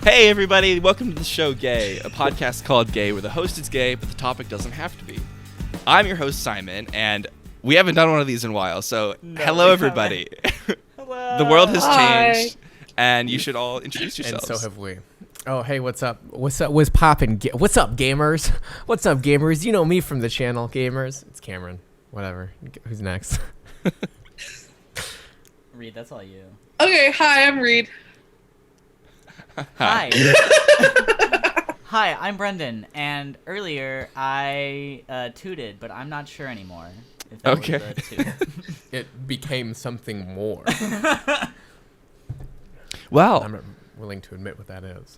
Hey everybody, welcome to the show GEAY, a podcast called GEAY where the host is gay, but the topic doesn't have to be. I'm your host Simon, and we haven't done one of these in a while, so hello everybody. Hello. The world has changed, and you should all introduce yourselves. And so have we. Oh, hey, what's up? What's up? What's poppin'? What's up, gamers? What's up, gamers? You know me from the channel, gamers. It's Kameron. Whatever. Who's next? Reed, that's all you. Okay, hi, I'm Reed. Hi. Hi, I'm Brenden, and earlier I tooted, but I'm not sure anymore. If that Okay. Was the toot. It became something more. Well, I'm not willing to admit what that is.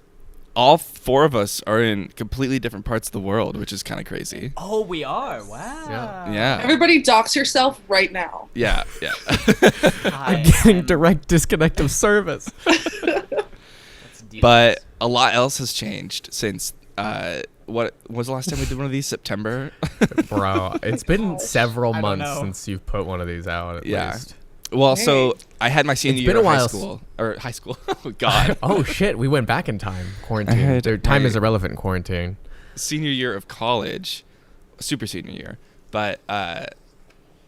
all four of us are in completely different parts of the world, which is kind of crazy. Oh, we are. Wow. Yeah. Everybody dox yourself right now. Yeah. Hi, I'm getting I'm- direct disconnect of service. that's deep. But a lot else has changed since, what was the last time we did one of these? September? Bro, it's been several I don't months know. since you've put one of these out at Yeah. least. Well, so I had my senior It's year been of a high while school. Or high school. Oh, God. Oh, shit. We went back in time. Quarantine. had Time my- is irrelevant in quarantine. Senior year of college. Super senior year. But that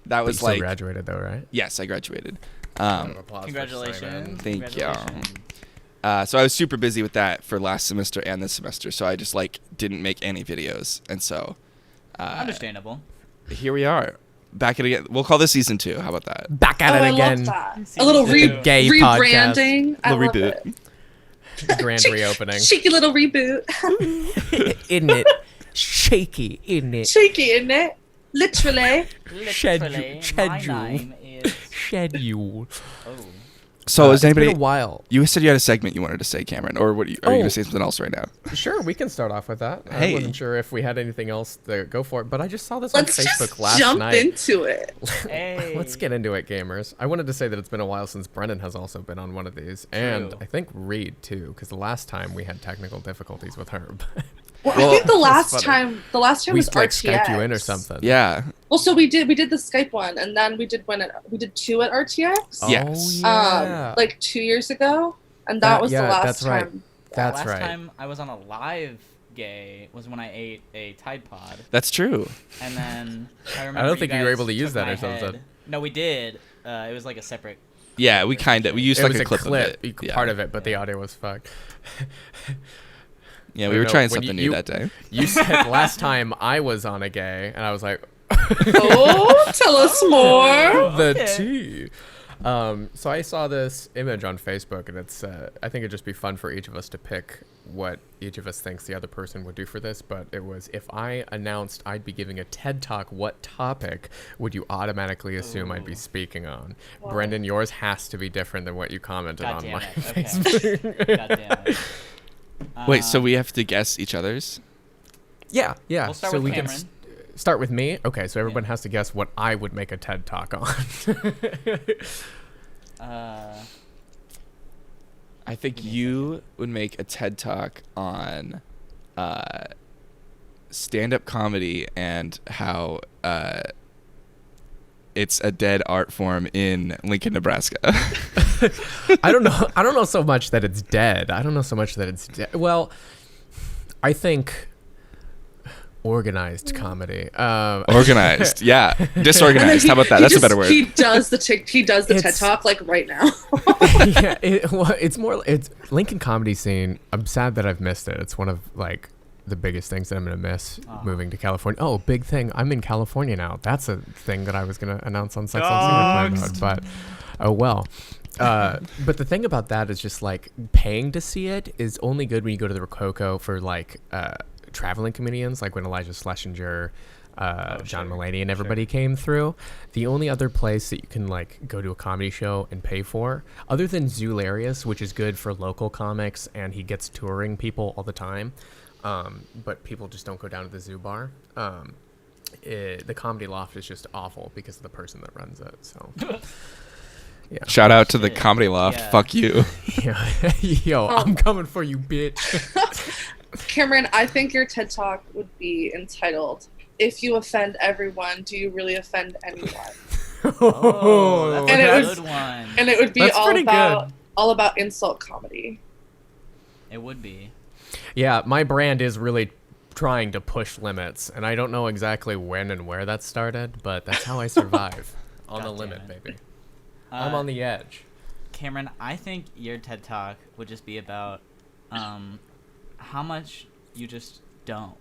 But you was still like... graduated, though, right? Yes, I graduated. Congratulations. Thank you. Congratulations. So I was super busy with that for last semester and this semester, so I just like didn't make any videos, and so Understandable. here we are, back at it again. We'll call this season 2. How about that? Back at Oh, it I again. love that. Season A little two. Gay rebranding. I Little love reboot. it. Grand reopening. Cheeky little reboot. Isn't it? Shaky, isn't it? Cheeky, isn't it? Literally. Literally, my schedule. name is... Schedule. Oh. So is It's anybody? been a while. You said you had a segment you wanted to say, Cameron, or what? Are you going Oh. to say something else right now? Sure, we can start off with that. Hey. I wasn't sure if we had anything else to go for it, but I just saw this Let's on Facebook just last jump night. into it. Hey. Let's get into it, gamers. I wanted to say that it's been a while since Brenden has also been on one of these, and True. I think Reed too, because the last time we had technical difficulties with her. Well, Well, I think the last funny. time we was like RTX. Skyped you in or something. Yeah. Well, so we did the Skype one, and then we did two at RTX. Oh, Yes. yeah. Like 2 years ago, and that was the yeah, last that's right. time. That's last right. time I was on a live gay was when I ate a Tide Pod, That's true. and then I remember. I don't think you were guys able to use took that my or something. head. No, we did. It was like a separate. Yeah, we used It like was a clip of it. Yeah. part of it, but the audio was fucked. Yeah, I we were know, trying when something you- new that day. You said last time I was on a gay, and I was like, Oh, tell us more. the Okay. tea. So I saw this image on Facebook, and it's. I think it'd just be fun for each of us to pick what each of us thinks the other person would do for this. But it was, if I announced I'd be giving a TED Talk, what topic would you automatically assume I'd be Ooh. speaking on? Wow. Brendan, yours has to be different than what you commented God on damn my it. Okay. Facebook. God damn it. Wait, so Um, we have to guess each other's? Yeah. We'll start so with we Cameron. can start with me. Okay, so everyone has to guess what I would make a TED Talk on. I think you would make a TED Talk on stand-up comedy and how it's a dead art form in Lincoln, Nebraska. I don't know so much that it's dead. I don't know so much that it's dead. Well, I think organized comedy. Organized, yeah. And then Disorganized. How about that? he That's a just- better word. He does the TED It's- Talk like right now. Yeah, it's Lincoln comedy scene. I'm sad that I've missed it. It's one of like the biggest things that I'm gonna miss moving to California. Oh, big thing! I'm in California now. That's a thing that I was gonna announce on Sex on Single Mode, but oh well. But the thing about that is just like paying to see it is only good when you go to the Rococo for like traveling comedians, like when Elijah Schlesinger, John Mulaney, and everybody came through. The only other place that you can like go to a comedy show and pay for, other than Zoolarius, which is good for local comics, and he gets touring people all the time, but people just don't go down to the Zoo Bar. The Comedy Loft is just awful because of the person that runs it. So, yeah. Shout out to the Shit. Comedy Loft. Yeah. Fuck you. Yo, I'm coming for you, bitch. Cameron, I think your TED Talk would be entitled, "If you offend everyone, do you really offend anyone?" Oh, that's And a it good was- one. And it would be That's pretty good. all about insult comedy. It would be. Yeah, my brand is really trying to push limits, and I don't know exactly when and where that started, but that's how I survive. On the God limit, damn it. baby. I'm on the edge. Cameron, I think your TED Talk would just be about how much you just don't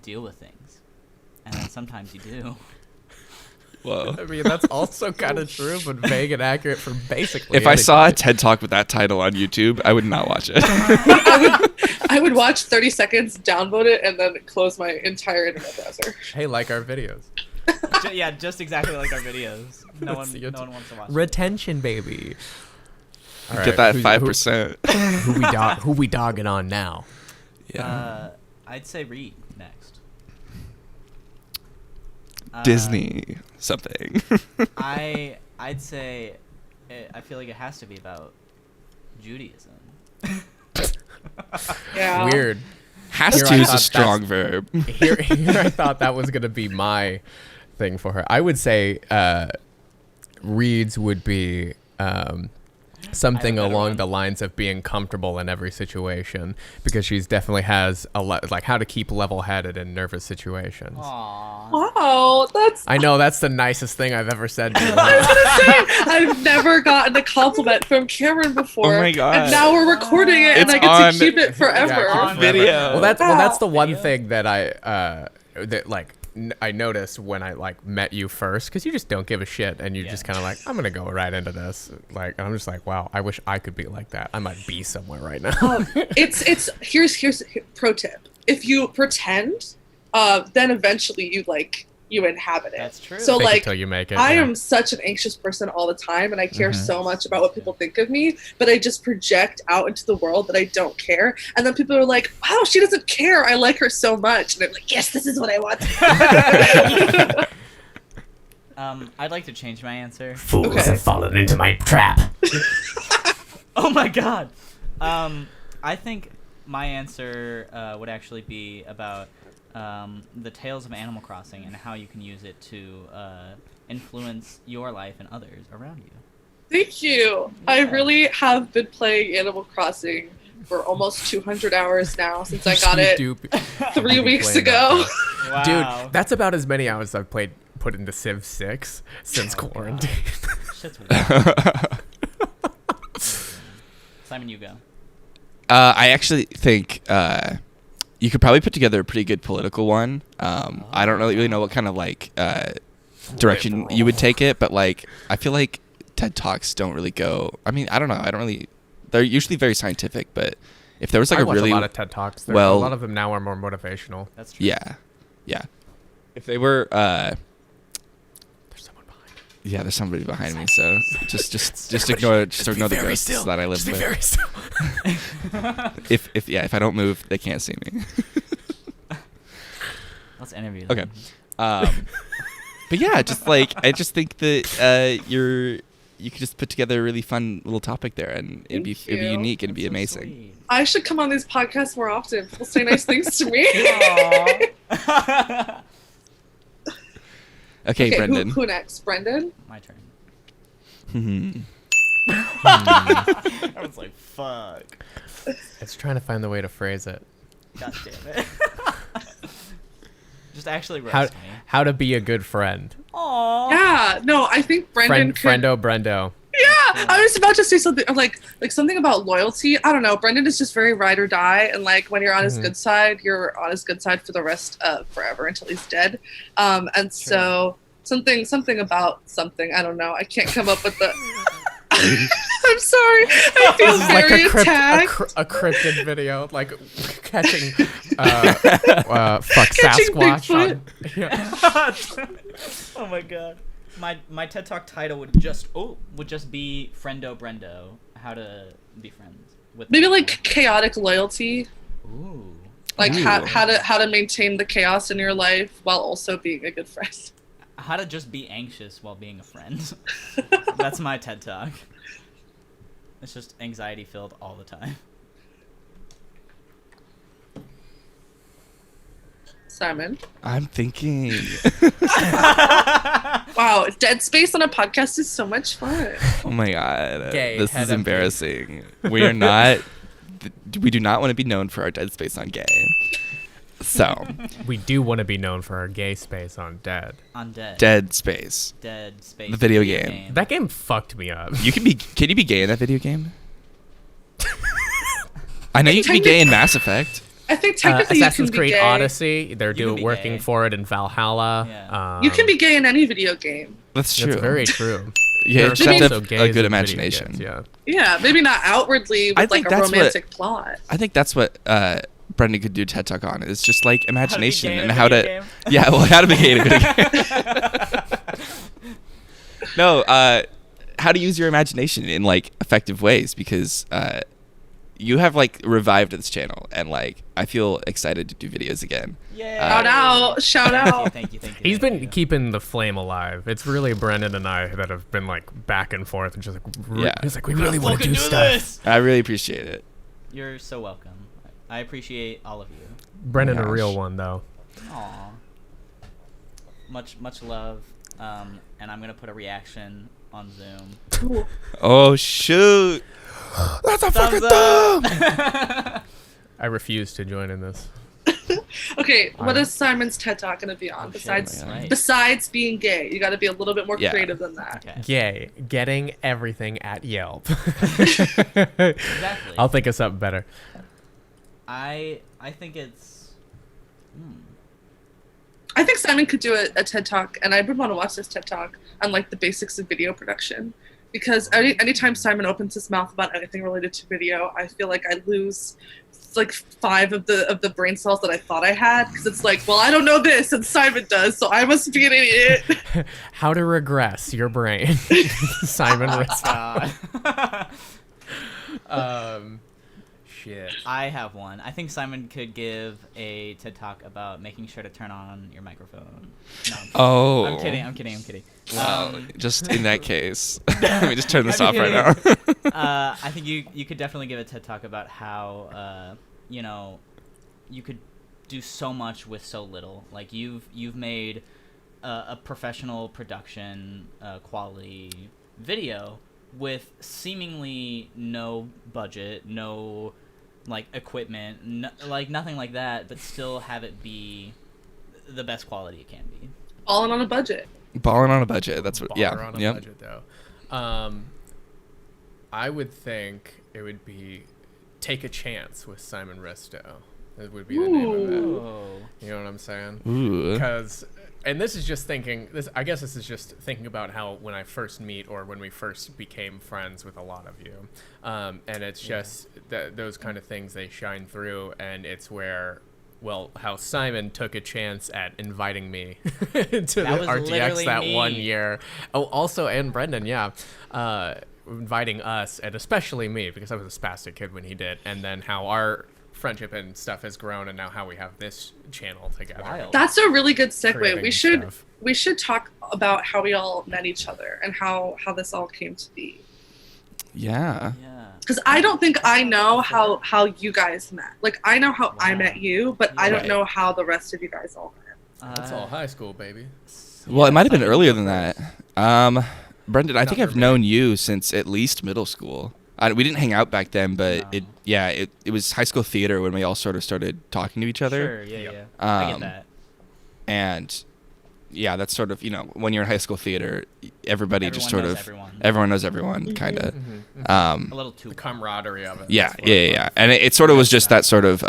deal with things. And then sometimes you do. Whoa. I mean, that's also kind of true, but vague and accurate for basically If I saw a TED Talk with that title on YouTube, I would not watch it. I would watch 30 seconds, downvote it, and then close my entire internet browser. Hey, like our videos. Yeah, just exactly like our videos. No one wants to watch it. Retention, baby. All Get that 5%. Who we dogging on now? Yeah. I'd say Reed next. Disney something. I'd say I feel like it has to be about Judaism. Yeah. Weird. Has Here to I is a thought strong verb. Here I thought that was gonna be my thing for her. I would say Reed's would be something better along one. the lines of being comfortable in every situation, because she's definitely has a lot, like how to keep level-headed in nervous situations. Aww. Wow, that's. I know that's the nicest thing I've ever said to you. I was gonna say, I've never gotten a compliment from Cameron before. Oh my God. And now we're recording it, and It's I get on- to keep it forever. on video. Well, that's the one Video? thing that I noticed when I like met you first, because you just don't give a shit, and you're Yeah. just kind of like, I'm gonna go right into this. Like, and I'm just like, wow, I wish I could be like that. I might be somewhere right now. Here's pro tip. If you pretend, then eventually you inhabit it. That's true. So Fake it like till you make it. I yeah. am such an anxious person all the time, and I care so much about what people think of me, but I just project out into the world that I don't care. And then people are like, wow, she doesn't care. I like her so much. And I'm like, yes, this is what I want. I'd like to change my answer. Fools Okay. have fallen into my trap. Oh my god. I think my answer would actually be about the tales of Animal Crossing and how you can use it to influence your life and others around you. Thank you. I really have been playing Animal Crossing for almost 200 hours now since I got it You do- 3 you be weeks playing that, ago. though. Wow. Dude, that's about as many hours I've put into Civ 6 since Oh, God. quarantine. Shit's wild. Simon, you go. I actually think you could probably put together a pretty good political one. I don't really know what kind of like direction you would take it, but like I feel like TED Talks don't really go. I mean, I don't know. I don't really. They're usually very scientific, but if there was like I a watch really a lot of TED Talks. A well- lot of them now are more motivational. That's true. yeah, if they were There's someone behind. yeah, there's somebody behind me, so just ignore the ghosts that I live Just be with. very still. If I don't move, they can't see me. Let's interview Okay. them. But yeah, just like I just think that you could just put together a really fun little topic there, and it'd be Thank you. unique and it'd be So amazing. sweet. I should come on these podcasts more often. People say nice things to me. Aw. Okay, Okay, Brenden. who next? Brenden? My turn. Mhm. I was like, fuck. It's trying to find the way to phrase it. God damn it. Just actually roast How me. how to be a good friend. Aww. Yeah, no, I think Brenden could. Friendo Brendo. Yeah, I was about to say something like something about loyalty. I don't know. Brenden is just very ride or die, and like when you're on his good side, you're on his good side for the rest of forever until he's dead. And so something about something. I don't know. I can't come up with the. I'm sorry. I feel This is like very a attacked. cryptid video, like catching fuck Catching Sasquatch. On, Bigfoot. yeah. Oh my god. My TED Talk title would just be Friendo Brendo, how to be friends with Maybe people. like chaotic loyalty, Ooh. like Ooh. how to maintain the chaos in your life while also being a good friend. How to just be anxious while being a friend. That's my TED Talk. It's just anxiety filled all the time. Simon. I'm thinking. Wow, dead space on a podcast is so much fun. Oh my god, Gay, this head is empty. embarrassing. We are not we do not want to be known for our dead space on gay. So We do want to be known for our gay space on Dead. On Dead. Dead Space. Dead Space. The video game. That game fucked me up. Can you be gay in that video game? I know you can be gay in Mass Effect. I think technically you Assassin's can Creed be gay. Odyssey, they're You can be working gay. for it in Valhalla. Yeah. You can be gay in any video game. That's true. That's very true. Yeah, There you are just have to also have gays a in good video imagination. games, yeah. Yeah, maybe not outwardly I with think like a that's what- romantic plot. I think that's what Brenden could do TED Talk on. It's just like imagination gay in and a how to. video game? Yeah, well, how to be gay in a video game. No, how to use your imagination in like effective ways, because you have like revived this channel, and like I feel excited to do videos again. Yeah. Shout out. Thank you. He's been keeping the flame alive. It's really Brenden and I that have been like back and forth and just like, Yeah. He's like, we really want to Fucking do stuff. I really appreciate it. You're so welcome. I appreciate all of you. Brendan, a Gosh. real one though. Aw. Much love. And I'm gonna put a reaction on Zoom. Oh shoot! That's a fucking thumb. I refuse to join in this. Okay, what is Simon's TED Talk going to be on besides my God. Right. besides being gay? You got to be a little bit more Yeah. creative than that. Okay. Gay, getting everything at Yelp. Exactly. I'll think of something better. I think it's. I think Simon could do a TED Talk, and I would want to watch this TED Talk on like the basics of video production. Because anytime Simon opens his mouth about anything related to video, I feel like I lose like 5 of the brain cells that I thought I had. Because it's like, well, I don't know this, and Simon does, so I must be an idiot. How to regress your brain. Simon Ritzka. Shit. I have one. I think Simon could give a TED Talk about making sure to turn on your microphone. No, Oh. I'm kidding. Well, just in that case, let me just turn this off right now. I think you could definitely give a TED Talk about how you could do so much with so little. Like you've made a professional production quality video with seemingly no budget, no like equipment, like nothing like that, but still have it be the best quality it can be. All in on a budget. Balling on a budget. That's what. Baller on a Yeah. budget, though. I would think it would be Take a Chance with Simon Risto. It would be the name of it. Oh. You know what I'm saying? Ooh. Because, and this is just thinking. I guess this is just thinking about how when I first meet or when we first became friends with a lot of you, and it's just those kind of things, they shine through, and it's where. Well, how Simon took a chance at inviting me to the was RTX literally that me. 1 year. Oh, also, and Brenden, yeah. Inviting us, and especially me, because I was a spastic kid when he did, and then how our friendship and stuff has grown, and now how we have this channel together. Wild. That's a really good segue. Creating We should stuff. talk about how we all met each other and how this all came to be. Yeah. Yeah. Because I don't think I know how you guys met. Like, I know how I Wow. met you, but I don't Right. know how the rest of you guys all met. That's all high school, baby. Well, it might have been Simon, earlier go than first. that. Brenden, I think for I've me. known you since at least middle school. We didn't hang out back then, but No. it was high school theater when we all sort of started talking to each other. Sure, yeah. Yep. I get Um, that. And yeah, that's sort of, when you're in high school theater, everybody just Everyone sort knows of everyone. everyone knows everyone, kind of. A little too. The camaraderie of it. Yeah, that's what yeah, I yeah. love. And it sort of was just that sort of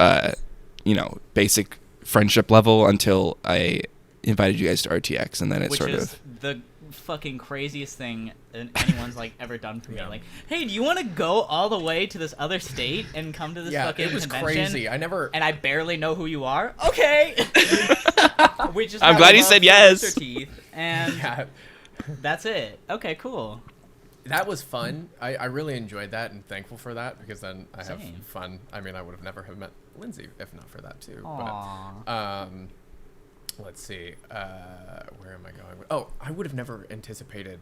basic friendship level until I invited you guys to RTX, and then it Which sort is of the fucking craziest thing anyone's like ever done for me. Yeah. Like, hey, do you want to go all the way to this other state and come to this Yeah, fucking it was convention? crazy. I never. And I barely know who you are. Okay. We just I'm have glad you love said for yes. Rooster Teeth, and Yeah, that's it. Okay, cool. that was fun. I really enjoyed that and thankful for that, because then I have Same. fun. I mean, I would have never have met Lindsay if not for that too. Aww. But let's see. Where am I going? Oh, I would have never anticipated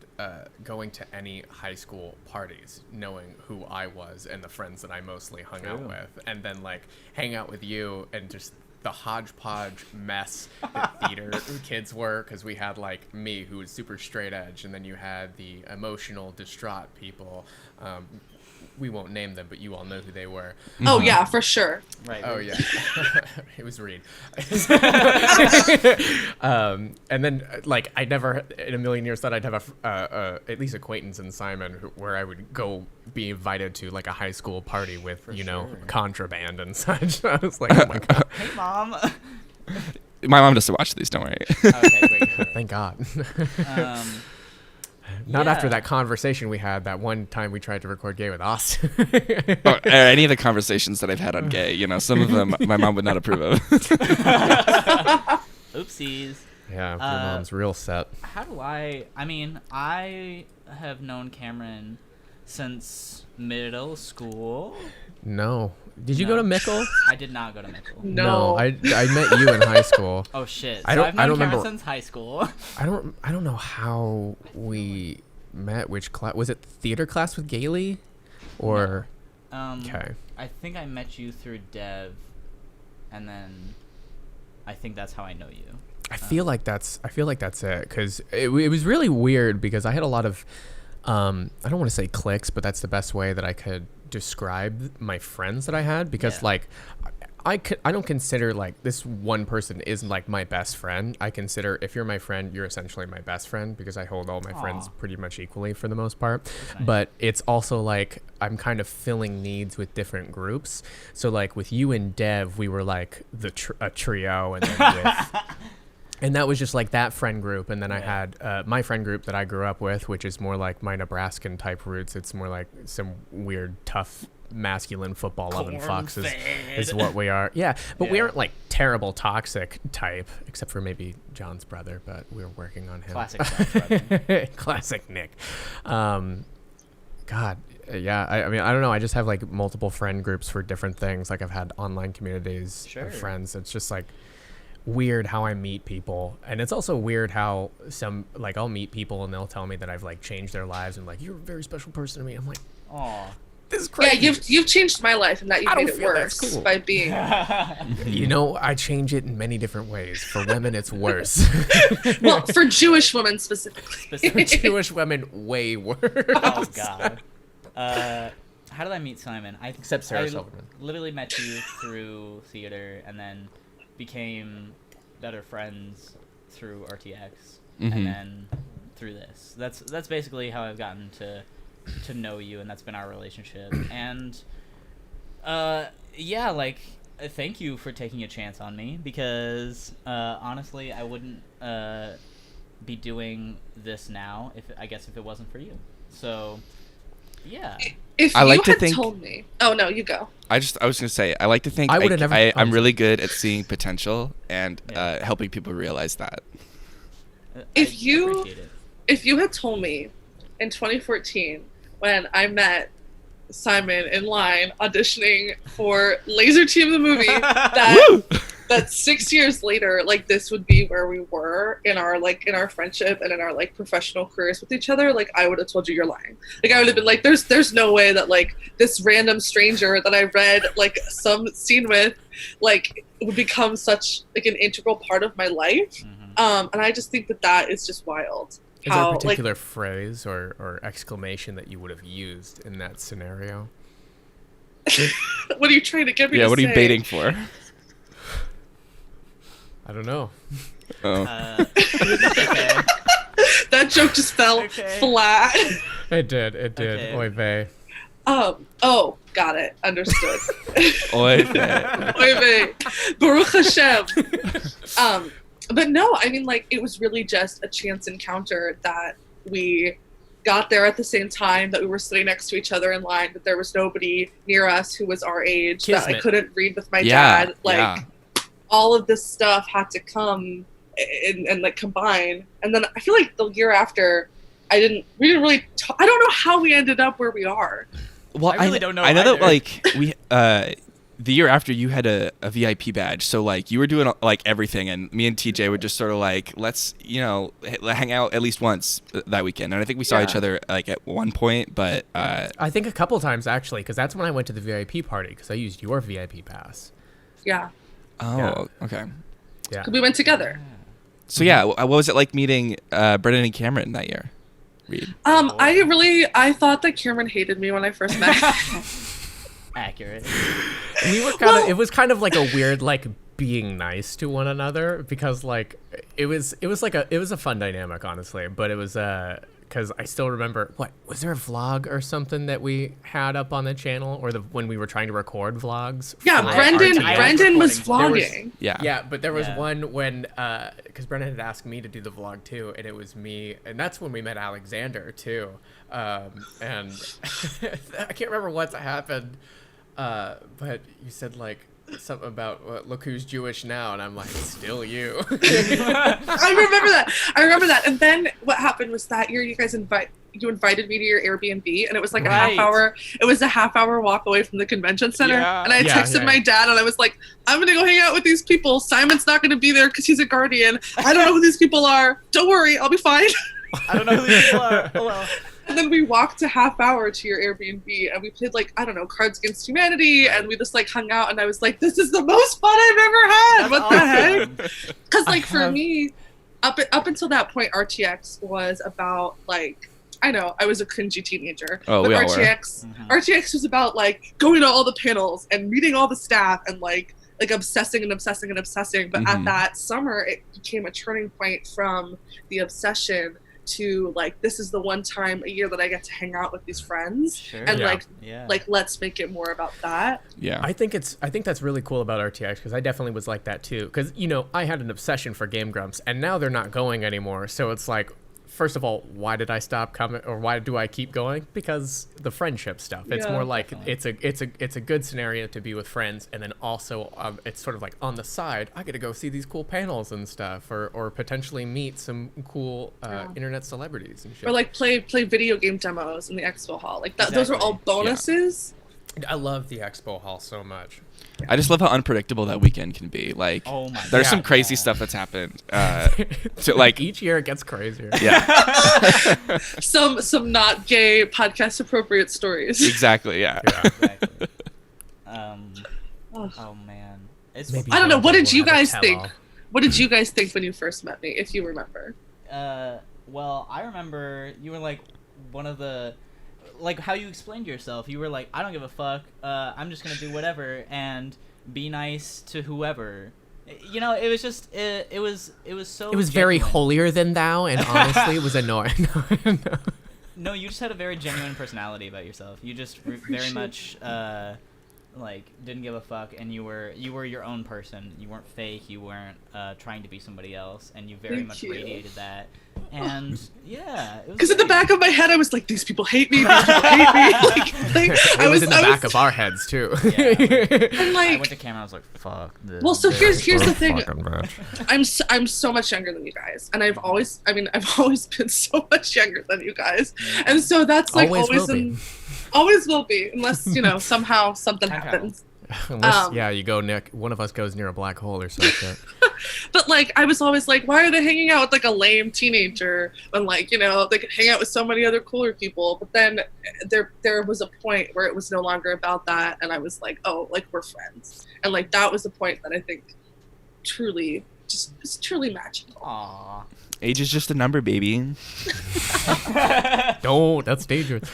going to any high school parties, knowing who I was and the friends that I mostly hung out True. with, and then like hang out with you and just the hodgepodge mess that theater kids were, because we had like me, who was super straight edge, and then you had the emotional, distraught people. We won't name them, but you all know who they were. Oh yeah, for sure. Right. Oh yeah, it was Reed. And then like I never in a million years thought I'd have at least acquaintance in Simon, where I would go be invited to like a high school party with contraband and such. I was like, oh my god. Hey, Mom. My mom doesn't watch these. Don't worry. Okay, wait. Thank God. Yeah. After that conversation we had that one time we tried to record Gay with Austin. Or any of the conversations that I've had on Gay, some of them my mom would not approve of. Oopsies. Yeah, your mom's real set. How do I mean, I have known Cameron since middle school. No. Did you go to Mickle? I did not go to Mickle. No. I met you in high school. Oh shit. So I don't I've known Cameron remember since high school. I don't know how we met. Which class was it? Theater class with Gailey, or okay. I think I met you through Dev, and then I think that's how I know you. I feel like that's it, because it was really weird, because I had a lot of I don't want to say cliques, but that's the best way that I could describe my friends that I had, because like I don't consider like this one person is like my best friend. I consider if you're my friend, you're essentially my best friend, because I hold all my friends pretty much equally for the most part. Nice. But it's also like I'm kind of filling needs with different groups. So like with you and Dev, we were like a trio, and then with and that was just like that friend group. And then I had my friend group that I grew up with, which is more like my Nebraskan type roots. It's more like some weird, tough, masculine football loving fucks is what we are. Yeah, but we aren't like terrible toxic type, except for maybe John's brother, but we're working on him. Classic John's brother. Classic Nick. God, yeah. I mean, I don't know. I just have like multiple friend groups for different things. Like I've had online communities of friends. It's just like weird how I meet people, and it's also weird how some like I'll meet people and they'll tell me that I've like changed their lives and like you're a very special person to me. I'm like, Aw. this is crazy. Yeah, you've changed my life, and that you made it worse cool. by being. I change it in many different ways. For women, it's worse. Well, for Jewish women specifically. For Jewish women, way worse. Oh god. How did I meet Simon? Except Sarah I Silverman. literally met you through theater, and then became better friends through RTX, and then through this. That's basically how I've gotten to know you, and that's been our relationship. And thank you for taking a chance on me, because honestly I wouldn't be doing this now if it wasn't for you. So yeah. If I like you to think. told me, oh no, you go. I was gonna say, I like to think I would've never- I'm really good at seeing potential and helping people realize that. If you appreciate it. If you had told me in 2014 when I met Simon in line auditioning for Laser Team the movie that 6 years later, like, this would be where we were in our friendship and in our like professional careers with each other, like, I would have told you you're lying. Like, I would have been like, there's no way that like this random stranger that I read like some scene with like would become such like an integral part of my life. And I just think that is just wild. Is there a particular phrase or exclamation that you would have used in that scenario? What are you trying to get me to say? Yeah, what are you baiting for? I don't know. Oh. Okay. That joke just fell flat. It did. Okay. Oy vey. Oh, got it. Understood. Oy. Oy vey. Baruch Hashem. But no, I mean, like, it was really just a chance encounter that we got there at the same time, that we were sitting next to each other in line, that there was nobody near us who was our age, that I couldn't read with my dad. Like, all of this stuff had to come and like combine. And then I feel like the year after, we didn't really I don't know how we ended up where we are. Well, I really don't know. I know either. that like we the year after you had a VIP badge, so like you were doing like everything, and me and TJ would just sort of like, let's hang out at least once that weekend. And I think we saw each other like at one point, but I think a couple times actually, because that's when I went to the VIP party, because I used your VIP pass. Yeah. Oh, okay. Yeah. 'Cause we went together. So yeah, what was it like meeting Brenden and Kameron that year? Reed. I thought that Cameron hated me when I first met him. Accurate. We were kind of. It was kind of like a weird like being nice to one another because like it was a fun dynamic, honestly. But it was because I still remember, what was there a vlog or something that we had up on the channel, or when we were trying to record vlogs? Yeah, for Brendan was recordings. vlogging. Yeah, but there was Yeah. one when, because Brenden had asked me to do the vlog too, and it was me, and that's when we met Alexander too, and I can't remember what happened, but you said like something about look who's Jewish now, and I'm like, still you. I remember that. And then what happened was that year you guys invited me to your Airbnb, and it was like a half hour. It was a half-hour walk away from the convention center. Yeah. And I texted my dad, and I was like, "I'm gonna go hang out with these people. Simon's not gonna be there because he's a guardian. I don't know who these people are. Don't worry, I'll be fine." I don't know who these people are. Oh, well. And then we walked a half hour to your Airbnb, and we played like, I don't know, Cards Against Humanity, and we just like hung out, and I was like, "This is the most fun I've ever had." That's What the heck? awesome. Because like for me, up until that point, RTX was about like, I know I was a cringy teenager, Oh, but we all were. RTX was about like going to all the panels and meeting all the staff and like obsessing and obsessing and obsessing. But at that summer, it became a turning point from the obsession to like, this is the one time a year that I get to hang out with these friends, Sure. and Yeah. like let's make it more about that. Yeah. I think that's really cool about RTX, because I definitely was like that too. Because I had an obsession for Game Grumps, and now they're not going anymore. So it's like, first of all, why did I stop coming, or why do I keep going? Because the friendship stuff. It's Yeah, more like definitely. it's a good scenario to be with friends, and then also it's sort of like on the side, I get to go see these cool panels and stuff, or potentially meet some cool internet celebrities and shit. Or like play video game demos in the expo hall. Like that, those are all bonuses. I love the expo hall so much. I just love how unpredictable that weekend can be. Like, Oh my there's God. some crazy stuff that's happened. So like, Each year it gets crazier. yeah, Some not gay podcast appropriate stories. exactly. Yeah. Exactly. Ugh. Oh man. It's Maybe I don't know. What did you We'll have a guys tell-all. think? What did you guys think when you first met me, if you remember? Well, I remember you were like one of the, like how you explained yourself. You were like, I don't give a fuck. I'm just gonna do whatever and be nice to whoever. It was just it was so. It was very genuine. holier than thou, and honestly, it was annoying. No, you just had a very genuine personality about yourself. You just very much like didn't give a fuck, and you were your own person. You weren't fake. You weren't trying to be somebody else, and you very Thank much you. radiated that. And yeah, it was Because in the great. back of my head, I was like, "These people hate me. These people hate me." It was in the back of our heads too. Yeah. And I like, went to Cameron. I was like, "Fuck this." well, so here's the thing. Fucking bitch. I'm so much younger than you guys, and I've always been so much younger than you guys, and so that's like Always always will be. always will be, unless somehow something Time happens. Unless, you go, Nick. One of us goes near a black hole or some shit. But like, I was always like, why are they hanging out with like a lame teenager when like they could hang out with so many other cooler people? But then there was a point where it was no longer about that, and I was like, oh, like we're friends, and like that was the point that I think truly is truly magical. Aw. Age is just a number, baby. Don't. That's dangerous.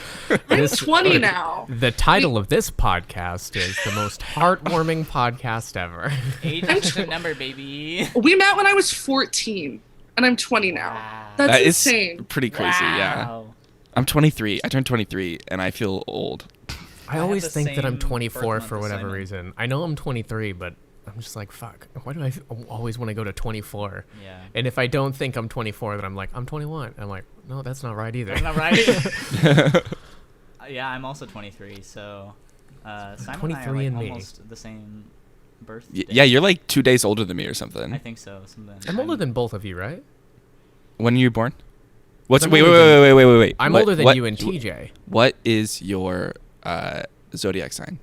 I'm 20 now. The title of this podcast is the most heartwarming podcast ever. Age is just a number, baby. We met when I was 14, and I'm 20 now. Wow. That's That is insane. pretty crazy. Yeah. Wow. I'm 23. I turned 23, and I feel old. I have always the think that I'm same 24 birth for month whatever assignment. reason. I know I'm 23, but I'm just like, fuck. Why do I always want to go to 24? Yeah. And if I don't think I'm 24, then I'm like, I'm 21. I'm like, no, that's not right either. Isn't that right? Yeah, I'm also 23, so Simon and I are 23 like and me. almost the same birthday. Yeah, you're like 2 days older than me or something. I think so. Something. I'm older than both of you, right? When are you born? What's I'm wait, older wait, than- wait, wait, wait, wait. I'm What- older than what- you and TJ. What is your zodiac sign?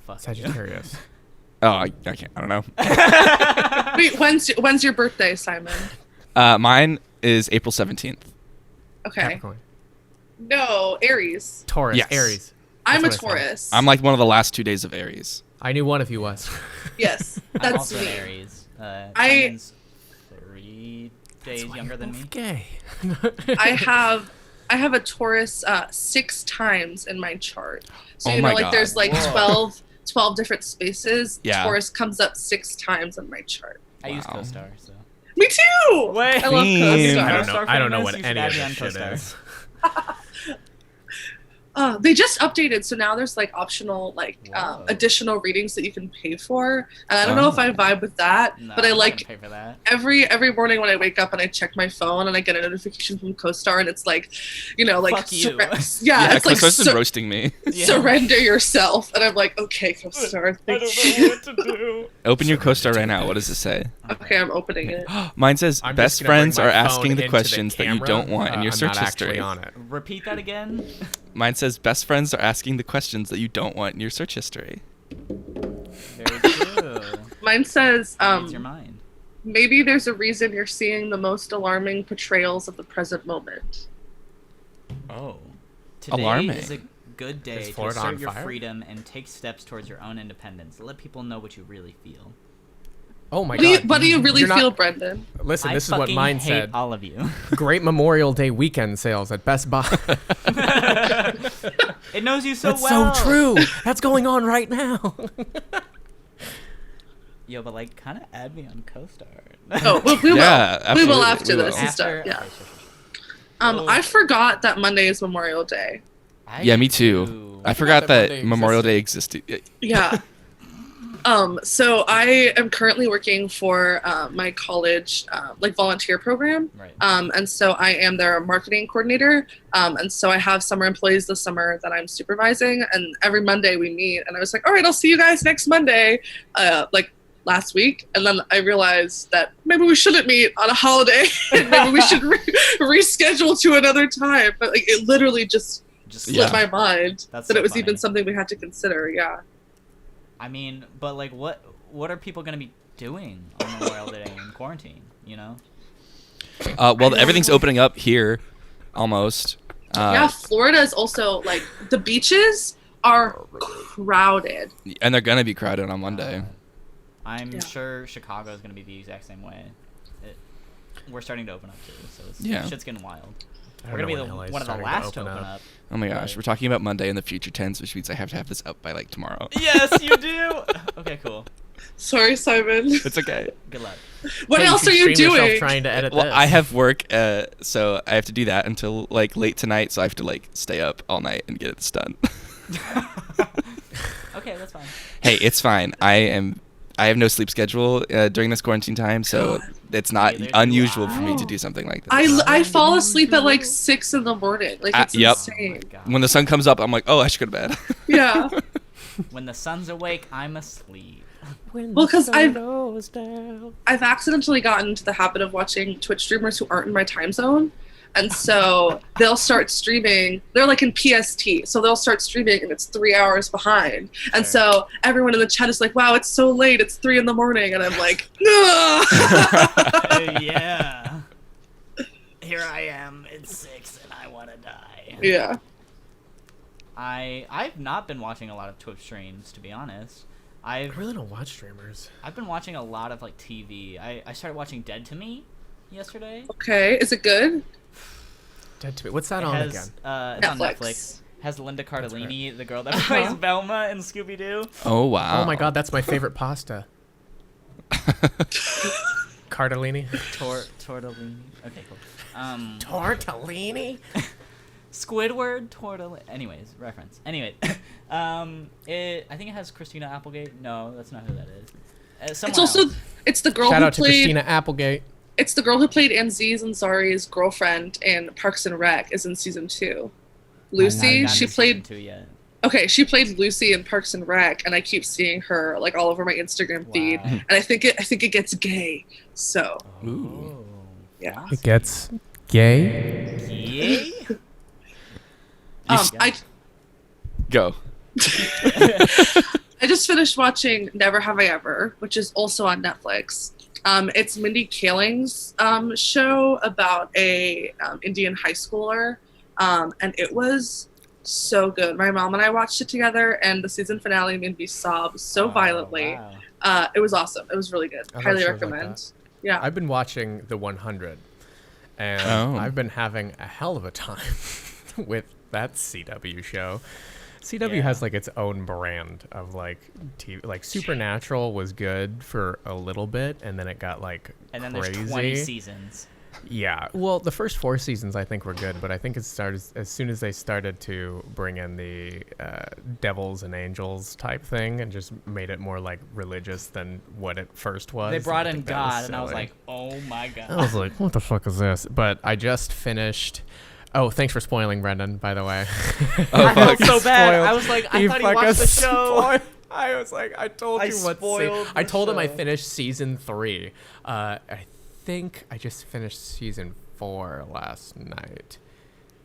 Fuck. Sagittarius. Oh, I can't. I don't know. Wait, when's your birthday, Simon? Mine is April 17th. Okay. Capricorn. No, Aries. Taurus. Yes. Aries. I'm a That's what I said. Taurus. I'm like one of the last 2 days of Aries. I knew one of you was. Yes, I'm that's also me. an Aries. I- Simon's 3 days younger than me. Gay. I have a Taurus 6 times in my chart. So Oh you know, my like God. there's like Whoa. 12 different spaces. Yeah. Taurus comes up 6 times in my chart. I use Wow. CoStar, so. Me too. Wait. I love Same. I CoStar. don't know. CoStar I don't know famous? what You should any add of me this on shit CoStar. is. They just updated, so now there's like optional, like Whoa. additional readings that you can pay for. And I don't know if I vibe with that, No, but I I'm not like gonna pay for that. every morning when I wake up and I check my phone and I get a notification from CoStar and it's like, you know, like Fuck you. yeah, it's like CoStar's been roasting me. Yeah. surrender yourself, and I'm like, okay, CoStar, thank you. what to do. Open your CoStar right now. What does it say? Okay, I'm opening it. Mine says I'm best just gonna bring friends my are phone asking the into questions that you camera. don't want in your I'm search not history. actually on it. Repeat that again. Mine says best friends are asking the questions that you don't want in your search history. Very true. Mine says, Reads your mind. maybe there's a reason you're seeing the most alarming portrayals of the present moment. Oh. Today Alarming. is a good day Is to Florida assert on your fire? freedom and take steps towards your own independence. Let people know what you really feel. Oh my What do you god. really You're not- feel, Brendan? Listen, I this is what fucking mine hate said. all of you. Great Memorial Day weekend sales at Best Buy. It knows you so That's well. so true. That's going on right now. Yo, but like, kind of add me on CoStar. Oh, we will. Yeah, We will absolutely, after we this will. and stuff. After? Yeah. Okay, sure. I forgot that Monday is Memorial Day. Yeah, me too. I forgot that that Monday Memorial Day existed. Yeah. So I am currently working for my college like volunteer program. Right. And so I am their marketing coordinator. And so I have summer employees this summer that I'm supervising, and every Monday we meet, and I was like, all right, I'll see you guys next Monday, like last week. And then I realized that maybe we shouldn't meet on a holiday and maybe we should reschedule to another time. But like it literally just Just slipped Yeah. my mind That's that so it was funny. even something we had to consider. Yeah. I mean, but like, what are people gonna be doing on Memorial Day in quarantine? You know? Well, everything's opening up here, almost. Yeah, Florida is also like the beaches are crowded. And they're gonna be crowded on Monday. I'm Yeah. sure Chicago is gonna be the exact same way. We're starting to open up too, so Yeah. shit's getting wild. I We're don't gonna be know when LA is one of the starting last to open up. Oh my gosh, Right. we're talking about Monday in the future tense, which means I have to have this up by like tomorrow. Yes, you do. Okay, cool. Sorry, Simon. It's okay. Good luck. What Hey, else should are you stream yourself doing? Trying to edit Well, this. I have work, so I have to do that until like late tonight. So I have to like stay up all night and get this done. Okay, that's fine. Hey, it's fine. I have no sleep schedule during this quarantine time, so it's not Neither do unusual for me I. to do something like this. I fall asleep at like 6 in the morning. Like it's Yep. insane. God. When the sun comes up, I'm like, oh, I should go to bed. Yeah. When the sun's awake, I'm asleep. Well, because I've accidentally gotten into the habit of watching Twitch streamers who aren't in my time zone. And so they'll start streaming. They're like in PST. So they'll start streaming and it's 3 hours behind. And Sure. so everyone in the chat is like, wow, it's so late. It's 3 in the morning. And I'm like, no. Yeah. Here I am. It's 6 and I want to die. Yeah. I've not been watching a lot of Twitch streams, to be honest. I I've really don't watch streamers. been watching a lot of like TV. I started watching Dead to Me yesterday. Okay. Is it good? Dead to me. What's that It on has again? it's on Netflix. Netflix. Has Linda right. Cardellini, the girl that plays Velma in Scooby Doo. Oh wow. Oh my god, that's my favorite pasta. Cardellini. Tortellini. Okay, cool. Tortellini? Squidward, Tortellini. Anyways, reference. Anyway, I think it has Christina Applegate. No, that's not who that is. It's Someone also else. it's the girl Shout who out to played Christina Applegate. it's the girl who played Aziz Ansari's girlfriend in Parks and Rec is in season 2. Lucy, Not she in season played 2 yet. okay, she played Lucy in Parks and Rec, and I keep seeing her like all over my Instagram feed, Wow. and I think it gets gay. So Ooh. yeah. Awesome. gets gay. Yay? I Go. I just finished watching Never Have I Ever, which is also on Netflix. It's Mindy Kaling's show about a Indian high schooler, and it was so good. My mom and I watched it together, and the season finale made me sob so violently. Wow. It was awesome. It was really good. I love Highly shows like recommend. that. Yeah. I've been watching The 100, and Oh. I've been having a hell of a time with that CW show. CW Yeah. has like its own brand of like TV. Like Supernatural was good for a little bit, and then it got like And then crazy. there's 20 seasons. Yeah. Well, the first 4 seasons I think were good, but I think it started as soon as they started to bring in the devils and angels type thing and just made it more like religious than what it first was. They brought I in think that was God, and I was silly. like, oh my God. I was like, what the fuck is this? But I just finished. Oh, thanks for spoiling, Brenden, by the way. Oh, I felt fuck. so bad. Spoiled. I was like, I You thought he fucking watched the show. spoiled. I was like, I told I you what. spoiled I the told him I show. finished season 3. I think I just finished season 4 last night.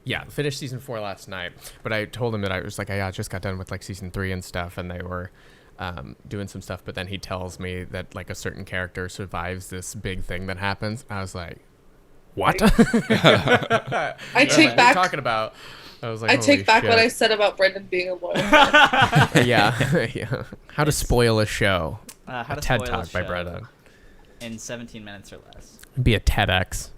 Yeah, finished season 4 last night. But I told him that I was like, yeah, I just got done with like season 3 and stuff, and they were doing some stuff. But then he tells me that like a certain character survives this big thing that happens. I was like, what? I take What are you back. talking about? I was like, I holy take back what shit. I said about Brenden being a lawyer. Yeah, yeah. How to spoil a show. How A to TED spoil a Talk by show Brenden. in 17 minutes or less. Be a TEDx.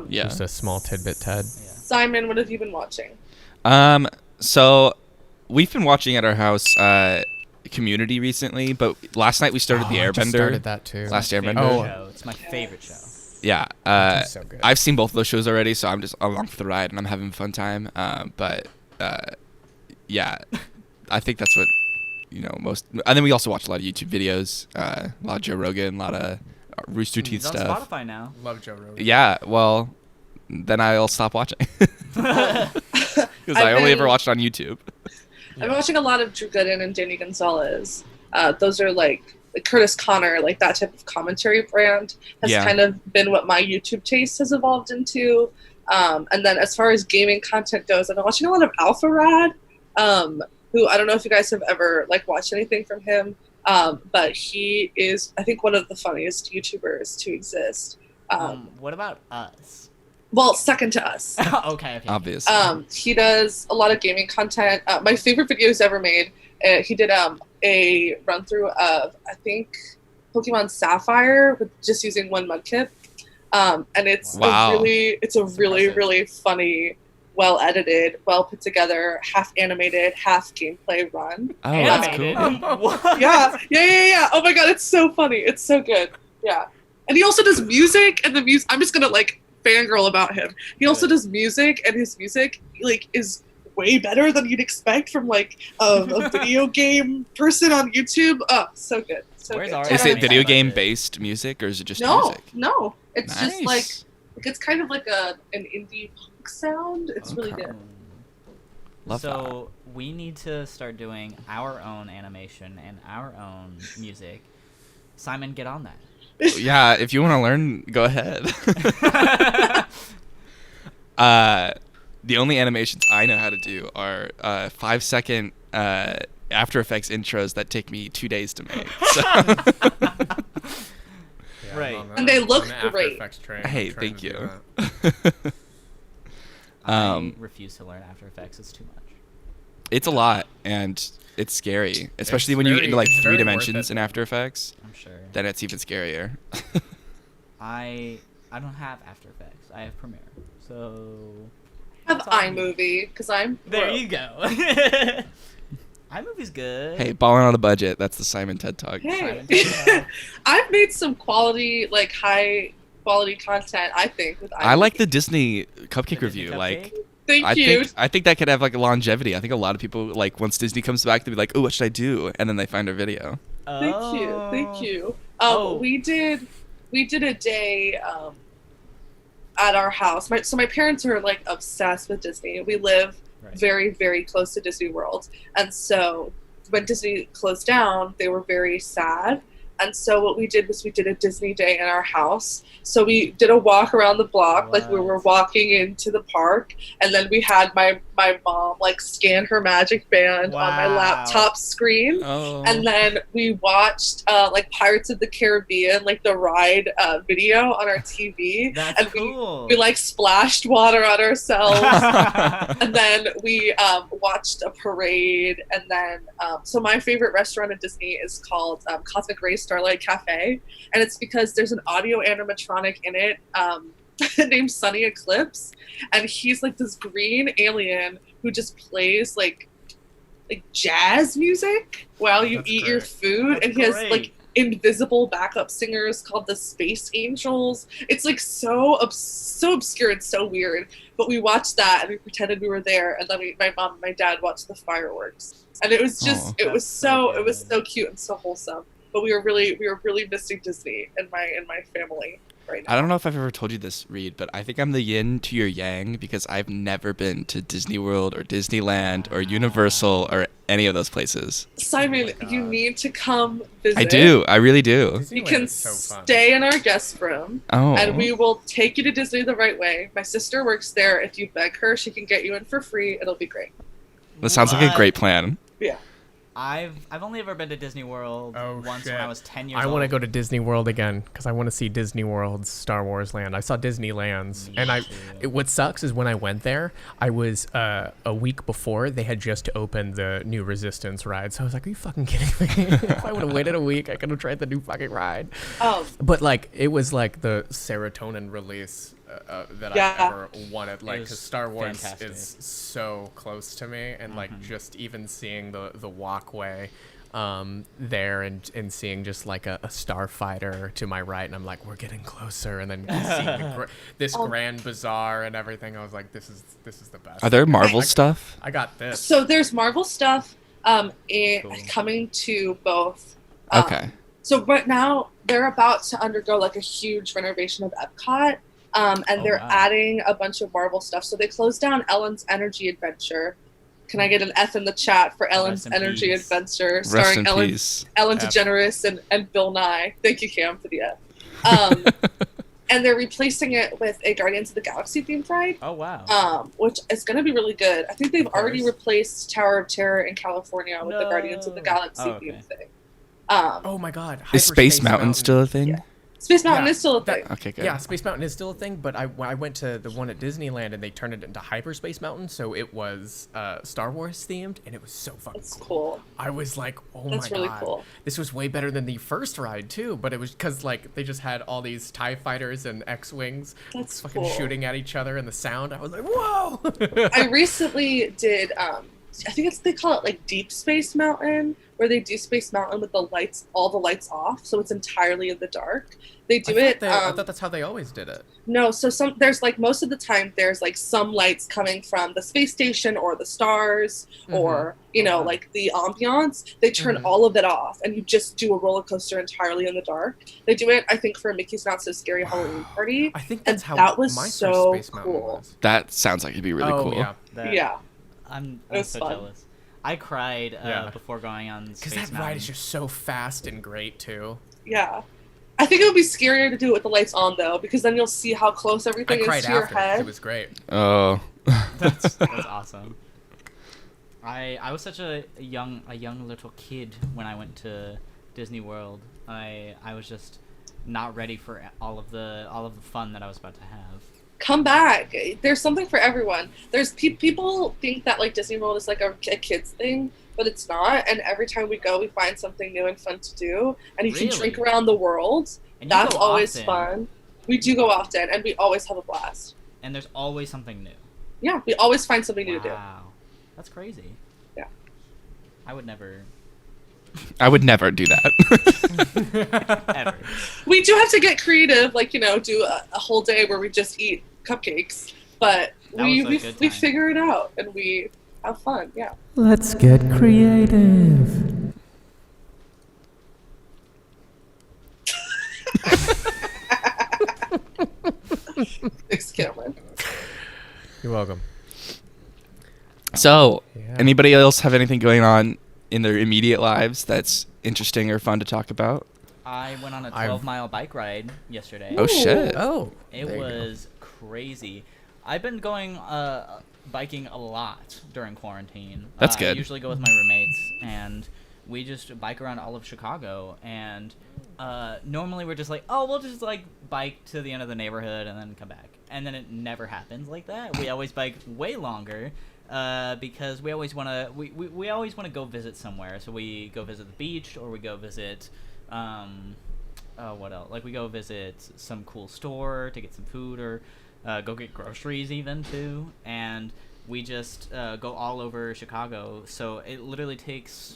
Yeah. Just a small tidbit TED. Simon, what have you been watching? So we've been watching at our house Community recently, but last night we started The I just Airbender. started that too. Last Favorite Airbender. Oh. show. It's my favorite show. Yeah. That is so good. I've seen both of those shows already, so I'm just along for the ride and I'm having a fun time. But yeah, I think that's what most. And then we also watch a lot of YouTube videos, a lot of Joe Rogan, a lot of Rooster Teeth He's on stuff. Spotify now. Love Joe Rogan. Yeah, well, then I'll stop watching because I I've only ever been- watched on YouTube. I've been watching a lot of Drew Gooden and Danny Gonzalez. Those are like Curtis Connor, like that type of commentary brand has Yeah. kind of been what my YouTube taste has evolved into. And then as far as gaming content goes, I've been watching a lot of Alpha Rad, who I don't know if you guys have ever like watched anything from him, but he is, I think, one of the funniest YouTubers to exist. What about us? Well, second to us. Okay. Obviously. He does a lot of gaming content. My favorite video he's ever made, he did a run through of, I think, Pokemon Sapphire with just using one mudkip. And it's Wow. a really impressive. really funny, well edited, well put together, half animated, half gameplay run. Oh, that's Animated. cool. What? Yeah. Oh my god, it's so funny. It's so good. Yeah. And he also does music, and the music, I'm just gonna like fangirl about him. He also does music, and his music like is way better than you'd expect from like a video game person on YouTube. Oh, so good. So Where's good. our 10 Is out it of video 10. game based music or is it just No, music? no. It's just like Nice. it's kind of like an indie punk sound. It's really Okay. good. Love So we need to start doing our own animation and our own music. Simon, get on that. Yeah, if you want to learn, go ahead. The only animations I know how to do are 5-second After Effects intros that take me 2 days to make. So. Yeah, Right. I'm on And they I'm look on the After great. Effects train. Hey, I'm trying thank to do you. that. I refuse to learn After Effects. It's too much. It's a lot and it's scary, especially It's when you get very- into like it's 3 very worth dimensions it, in though. After Effects. I'm sure. Then it's even scarier. I don't have After Effects. I have Premiere. So I have That's all I need. iMovie because I'm there broke. you go. iMovie's good. Hey, balling on a budget. That's the Simon TED Talk. Hey. Simon. I've made some quality, like high quality content. I think with I like iMovie. the Disney cupcake The review. Disney Like, cupcake? Thank you. I think that could have like a longevity. I think a lot of people like once Disney comes back, they'll be like, "Oh, what should I do?" And then they find our video. Thank you. Thank you. Oh. We did a day at our house. My parents are like obsessed with Disney. We live Right. very, very close to Disney World. And so when Disney closed down, they were very sad. And so what we did was we did a Disney day in our house. So we did a walk around the block, like we were walking into the park, and then we had my mom like scan her magic band on my laptop screen, and then we watched like Pirates of the Caribbean, like the ride video on our TV. That's and cool. we like splashed water on ourselves, and then we watched a parade, and then so my favorite restaurant at Disney is called Cosmic Ray Starlight Cafe, and it's because there's an audio animatronic in it named Sunny Eclipse, and he's like this green alien who just plays like jazz music while you eat your food. And he has like invisible backup singers called the Space Angels. It's like so obscure and so weird, but we watched that and we pretended we were there, and then my mom and my dad watched the fireworks, and it was just it was so cute and so wholesome. But we were really missing Disney in my family right now. I don't know if I've ever told you this, Reed, but I think I'm the yin to your yang because I've never been to Disney World or Disneyland or Universal or any of those places. Simon, you need to come visit. I do. I really do. You can stay in our guest room, and we will take you to Disney the right way. My sister works there. If you beg her, she can get you in for free. It'll be great. That sounds like a great plan. Yeah. I've only ever been to Disney World once when I was 10 years old. I want to go to Disney World again because I want to see Disney World's Star Wars Land. I saw Disneyland's, and what sucks is when I went there, I was a week before they had just opened the new Resistance ride. So I was like, "Are you fucking kidding me? If I would have waited a week, I could have tried the new fucking ride." But like it was like the serotonin release that I ever wanted, like, because Star Wars is so close to me, and like just even seeing the walkway there and seeing just like a starfighter to my right, and I'm like, we're getting closer, and then seeing this grand bazaar and everything, I was like, this is the best. Are there Marvel stuff? I got this. So there's Marvel stuff coming to both. Okay. So right now they're about to undergo like a huge renovation of Epcot. And they're adding a bunch of Marvel stuff. So they closed down Ellen's Energy Adventure. Can I get an F in the chat for Ellen's Energy Adventure, starring Ellen DeGeneres and Bill Nye? Thank you, Cam, for the F. And they're replacing it with a Guardians of the Galaxy themed ride. Oh, wow. Which is going to be really good. I think they've already replaced Tower of Terror in California with the Guardians of the Galaxy themed thing. Oh my God! Is Space Mountain still a thing? Yeah. Space Mountain is still a thing. Okay, good. Yeah, Space Mountain is still a thing, but I went to the one at Disneyland and they turned it into Hyperspace Mountain, so it was Star Wars themed, and it was so fucking cool. I was like, That's really cool. This was way better than the first ride too, but it was because like they just had all these TIE fighters and X-Wings fucking shooting at each other, and the sound, I was like, whoa! I recently did, I think they call it like Deep Space Mountain, where they do Space Mountain with all the lights off, so it's entirely in the dark. They do I thought that's how they always did it. No, so there's like most of the time there's like some lights coming from the space station or the stars or like the ambiance. They turn all of it off, and you just do a roller coaster entirely in the dark. They do it, I think, for Mickey's Not So Scary Halloween Party. I think that's how that was my so first Space Mountain cool. was. That sounds like it'd be really cool. Yeah. I'm so fun. jealous. I cried before going on Space Mountain. Because that ride is just so fast and great too. Yeah. I think it would be scarier to do it with the lights on though, because then you'll see how close everything is to your head. It was great. Oh. That's awesome. I was such a young little kid when I went to Disney World. I was just not ready for all of the fun that I was about to have. Come back. There's something for everyone. There's people think that like Disney World is like a kids thing, but it's not. And every time we go, we find something new and fun to do. And you can drink around the world. That's always fun. We do go often, and we always have a blast. And there's always something new. Yeah, we always find something new to do. Wow, that's crazy. Yeah. I would never do that. Ever. We do have to get creative, like, do a whole day where we just eat cupcakes. But we figure it out, and we have fun, yeah. Let's get creative. Thanks, Cameron. You're welcome. So, anybody else have anything going on in their immediate lives that's interesting or fun to talk about? I went on a 12-mile bike ride yesterday. Oh shit! Oh, It was crazy. I've been going biking a lot during quarantine. That's I good. usually go with my roommates, and we just bike around all of Chicago. And normally we're just like, oh, we'll just like bike to the end of the neighborhood and then come back. And then it never happens like that. We always bike way longer because we always want to. We always want to go visit somewhere. So we go visit the beach, or we go visit. What else? Like we go visit some cool store to get some food, or go get groceries even too, and we just go all over Chicago. So it literally takes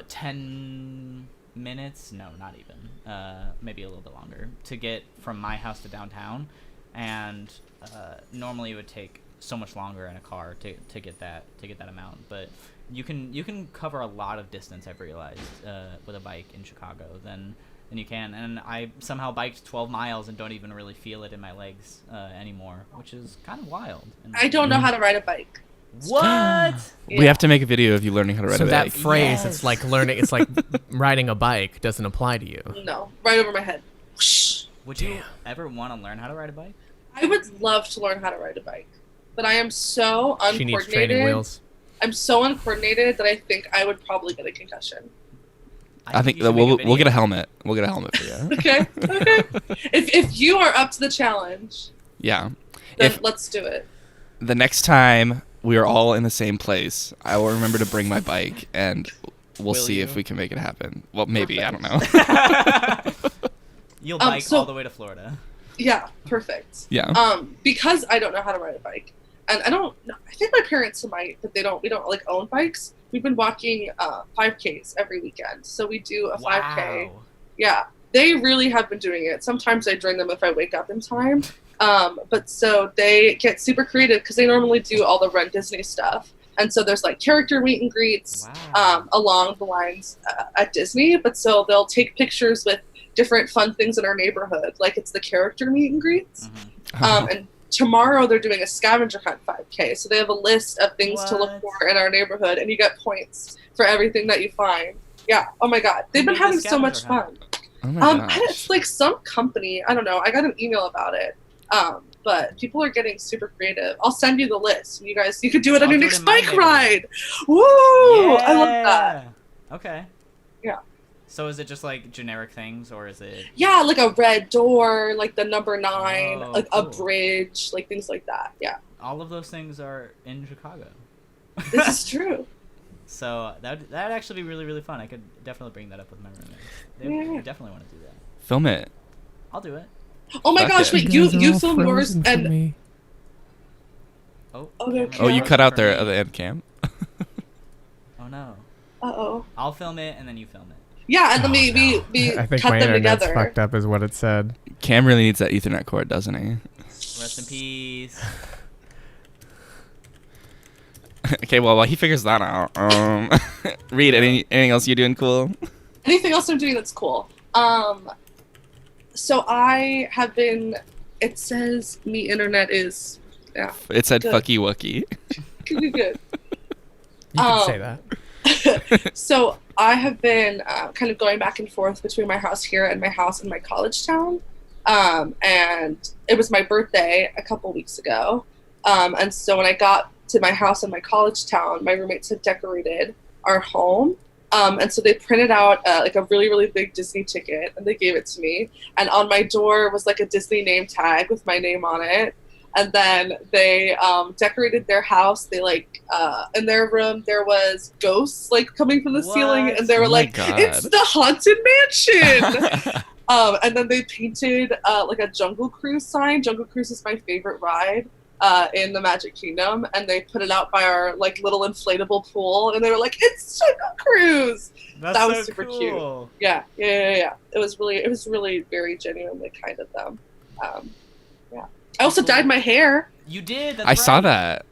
10 minutes? No, not even. Maybe a little bit longer to get from my house to downtown, and normally it would take so much longer in a car to get that amount. But you can cover a lot of distance, I've realized, with a bike in Chicago than you can. And I somehow biked 12 miles and don't even really feel it in my legs anymore, which is kind of wild. I don't know how to ride a bike. What? We have to make a video of you learning how to ride So a that bike. phrase, Yes. it's like learning. It's like riding a bike doesn't apply to you. No, right over my head. Whoosh. Would you ever want to learn how to ride a bike? I would love to learn how to ride a bike, but I am so uncoordinated. She needs training wheels. I'm so uncoordinated that I think I would probably get a concussion. I think you should we'll make a get a video. helmet. We'll get a helmet for you. Okay, okay. If you are up to the challenge, Yeah. then If let's do it. the next time we are all in the same place, I will remember to bring my bike, and we'll Will see you? if we can make it happen. Well, maybe. I don't know. You'll bike so- all the way to Florida. Yeah, perfect. Yeah. Because I don't know how to ride a bike, and I don't know. I think my parents might, but we don't like own bikes. We've been walking 5Ks every weekend, so we do a 5K. Wow. Yeah, they really have been doing it. Sometimes I join them if I wake up in time. But so they get super creative because they normally do all the Rent Disney stuff. And so there's like character meet and greets Wow. along the lines at Disney. But so they'll take pictures with different fun things in our neighborhood. Like it's the character meet and greets. Mhm. And tomorrow they're doing a scavenger hunt 5K. So they have a list of things to look What? for in our neighborhood. And you get points for everything that you find. Yeah. Oh my God. They've been made the having so much scavenger fun. hunt? Oh my It's gosh. like some company. I don't know. I got an email about it. But people are getting super creative. I'll send you the list. You could do it on I'll your do it next in my bike ride. neighborhood. Woo! I love that. Yeah. Okay. Yeah. So is it just like generic things, or is it? Yeah, like a red door, like the number 9, Oh, like a cool. bridge, like things like that. Yeah, All of those things are in Chicago. this is true. So that'd actually be really, really fun. I could definitely bring that up with my roommates. They Yeah. definitely want to do that. Film it. I'll do it. Oh my Fuck gosh! it. Wait, guys are you all film yours frozen for and me. Oh. Okay. Cameron, Oh, you Yeah. cut out for there me. at the end cam. Oh no. oh. I'll film it and then you film it. Yeah, and then we I think cut my them internet's together. fucked up, is what it said. Cam really needs that Ethernet cord, doesn't he? Rest in peace. Okay, well, while he figures that out, Reed, anything else you doing cool? Anything else I'm doing that's cool? So I have been. It says me internet is. Yeah. It said Good. fucky wucky. Good. You can Um, say that. So I have been kind of going back and forth between my house here and my house in my college town. And it was my birthday a couple weeks ago. And so when I got to my house in my college town, my roommates had decorated our home. And so they printed out like a really, really big Disney ticket and they gave it to me. And on my door was like a Disney name tag with my name on it. And then they decorated their house. They like in their room there was ghosts like coming from the ceiling, What? and they were Oh my like, God. "It's the haunted mansion." And then they painted like a Jungle Cruise sign. Jungle Cruise is my favorite ride in the Magic Kingdom, and they put it out by our like little inflatable pool, and they were like, "It's Jungle Cruise." That's That was so super cool. Yeah. It was really very genuinely kind of them. Yeah. I also dyed my hair. You did. That's I saw right. that.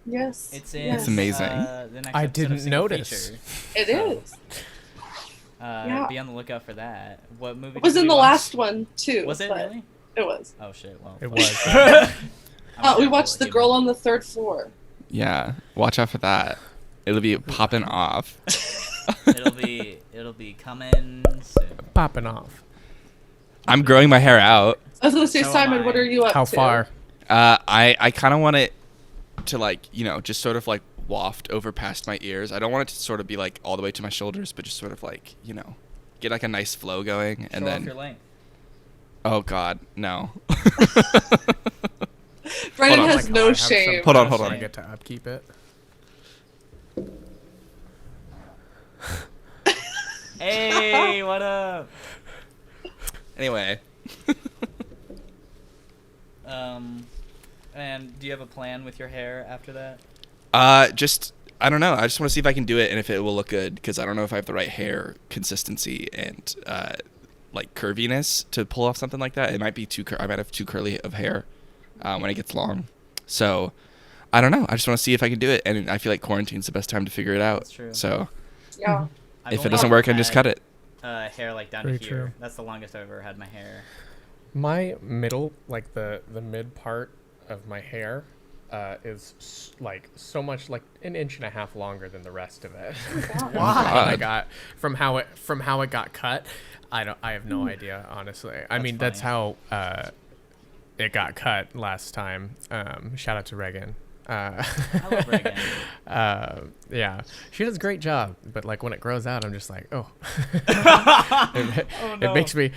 Yes. It's in. yes. It's amazing. The next I episode of didn't Single notice. Feature. It So, is. Yeah. Be on the lookout for that. What movie? It was did in we the watch? last one too. Was it but really? It was. Oh shit! Well, It was. I'm We terrible watched at The humor. Girl on the Third Floor. Yeah, watch out for that. It'll be popping off. It'll be coming soon. Popping off. I'm growing my hair out. I was gonna say, So am Simon, I. what are you up How to? far? I kind of want it to like, just sort of like waft over past my ears. I don't want it to sort of be like all the way to my shoulders, but just sort of like, get like a nice flow going, and Show off then. your length. Oh God, no. Brenden on. has Like, no I have shame. Hold on, some hold pressure on. I get to upkeep it. Hey, what up? Anyway. And do you have a plan with your hair after that? Just I don't know. I just want to see if I can do it and if it will look good, because I don't know if I have the right hair consistency and like curviness to pull off something like that. It might be I might have too curly of hair when it gets long. So I don't know. I just want to see if I can do it, and I feel like quarantine's the best time to figure it out. That's true. So Yeah. I've if it only doesn't work, I just cut had, it. Hair like down Very to here. true. That's the longest I've ever had my hair. My middle, like the mid part of my hair, is like so much like an inch and a half longer than the rest of it. Why? I got from how it got cut. I have no idea, honestly. I mean, that's funny. how it got cut last time. Shout out to Reagan. I love Reagan. Yeah, she does a great job, but like when it grows out, I'm just like, oh, Oh, no. it makes me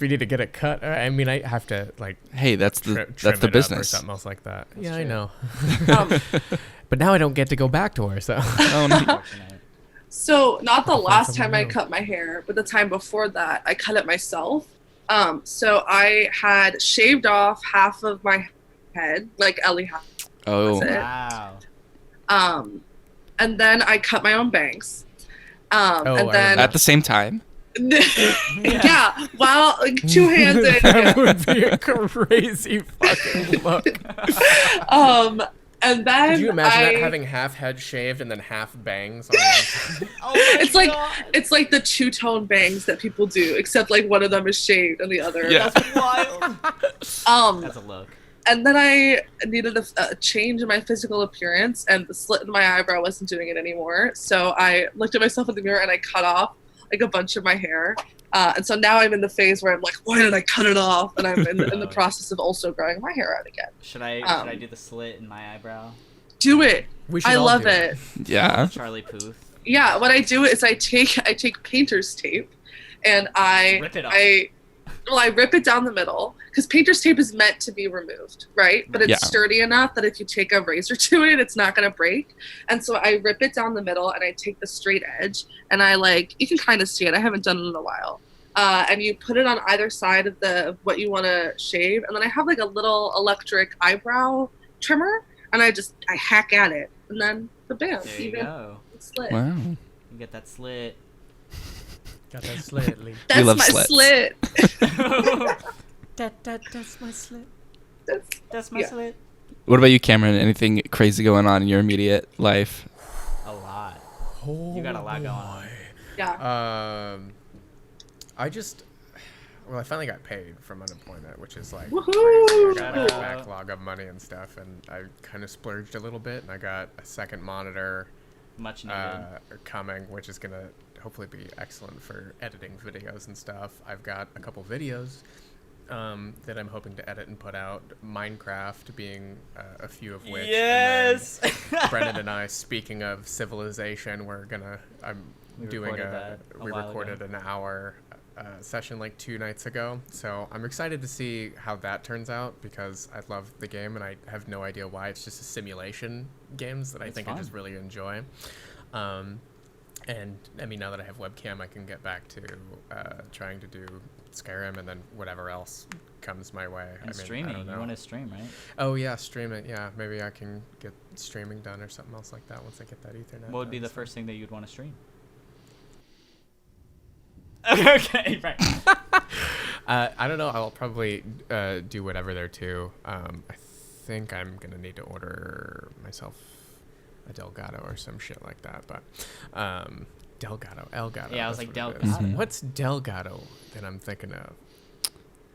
need to get it cut. I mean, I have to like Hey, that's trim the it up or business. something else like that. That's Yeah, I true. know. Um, But now I don't get to go back to her, so. Oh, no. Unfortunate. So not the I'll find last time someone I new. cut my hair, but the time before that, I cut it myself. So I had shaved off half of my head, like Ellie had. Oh. That's it. Wow. And then I cut my own bangs. Oh, And I then remember. At the same time. yeah, while like, two-handed. That would be a crazy fucking look. And then Could you imagine I, that, having half head shaved and then half bangs on one side? Oh my it's like God. it's like the two-tone bangs that people do, except like one of them is shaved and the other. Yeah. That's wild. That's a look. And then I needed a change in my physical appearance, and the slit in my eyebrow wasn't doing it anymore. So I looked at myself in the mirror and I cut off like a bunch of my hair. And so now I'm in the phase where I'm like, why did I cut it off? And I'm in the process of also growing my hair out again. Should I do the slit in my eyebrow? Do it. We should I all love do it. Yeah. Charlie Puth. Yeah, what I do is I take painter's tape and I Rip it off. I rip it down the middle, because painter's tape is meant to be removed, right? But it's Yeah. sturdy enough that if you take a razor to it, it's not going to break. And so I rip it down the middle and I take the straight edge and you can kind of see it. I haven't done it in a while. And you put it on either side of what you want to shave. And then I have like a little electric eyebrow trimmer, and I hack at it. And then bam, There you go. it's slit. Wow. You get that slit. Got that slightly. That's love my slits. slit. That's my slit. That's my Yeah. slit. What about you, Cameron? Anything crazy going on in your immediate life? A lot. Oh, You got a lot going on. Yeah. I finally got paid from unemployment, which is like Woohoo! crazy. I got like a Shout out. backlog of money and stuff, and I kind of splurged a little bit, and I got a second monitor Much needed. coming, which is gonna hopefully be excellent for editing videos and stuff. I've got a couple videos that I'm hoping to edit and put out. Minecraft being a few of which. Yes. And then Brenden and I, speaking of civilization, We doing recorded that a we while recorded ago. an hour session like 2 nights ago. So I'm excited to see how that turns out, because I love the game and I have no idea why. It's just a simulation games that I It's think fun. I just really enjoy. And I mean, now that I have webcam, I can get back to trying to do Skyrim and then whatever else comes my way. And I mean, streaming. I don't You know. want to stream, right? Oh yeah, stream it. Yeah, maybe I can get streaming done or something else like that once I get that Ethernet. What would be done, the so. first thing that you'd want to stream? Okay, right. I don't know. I'll probably do whatever there too. I think I'm gonna need to order myself a Delgado or some shit like that. But Elgato. Yeah, I was that's like, what it is. Delgado. What's Delgado that I'm thinking of?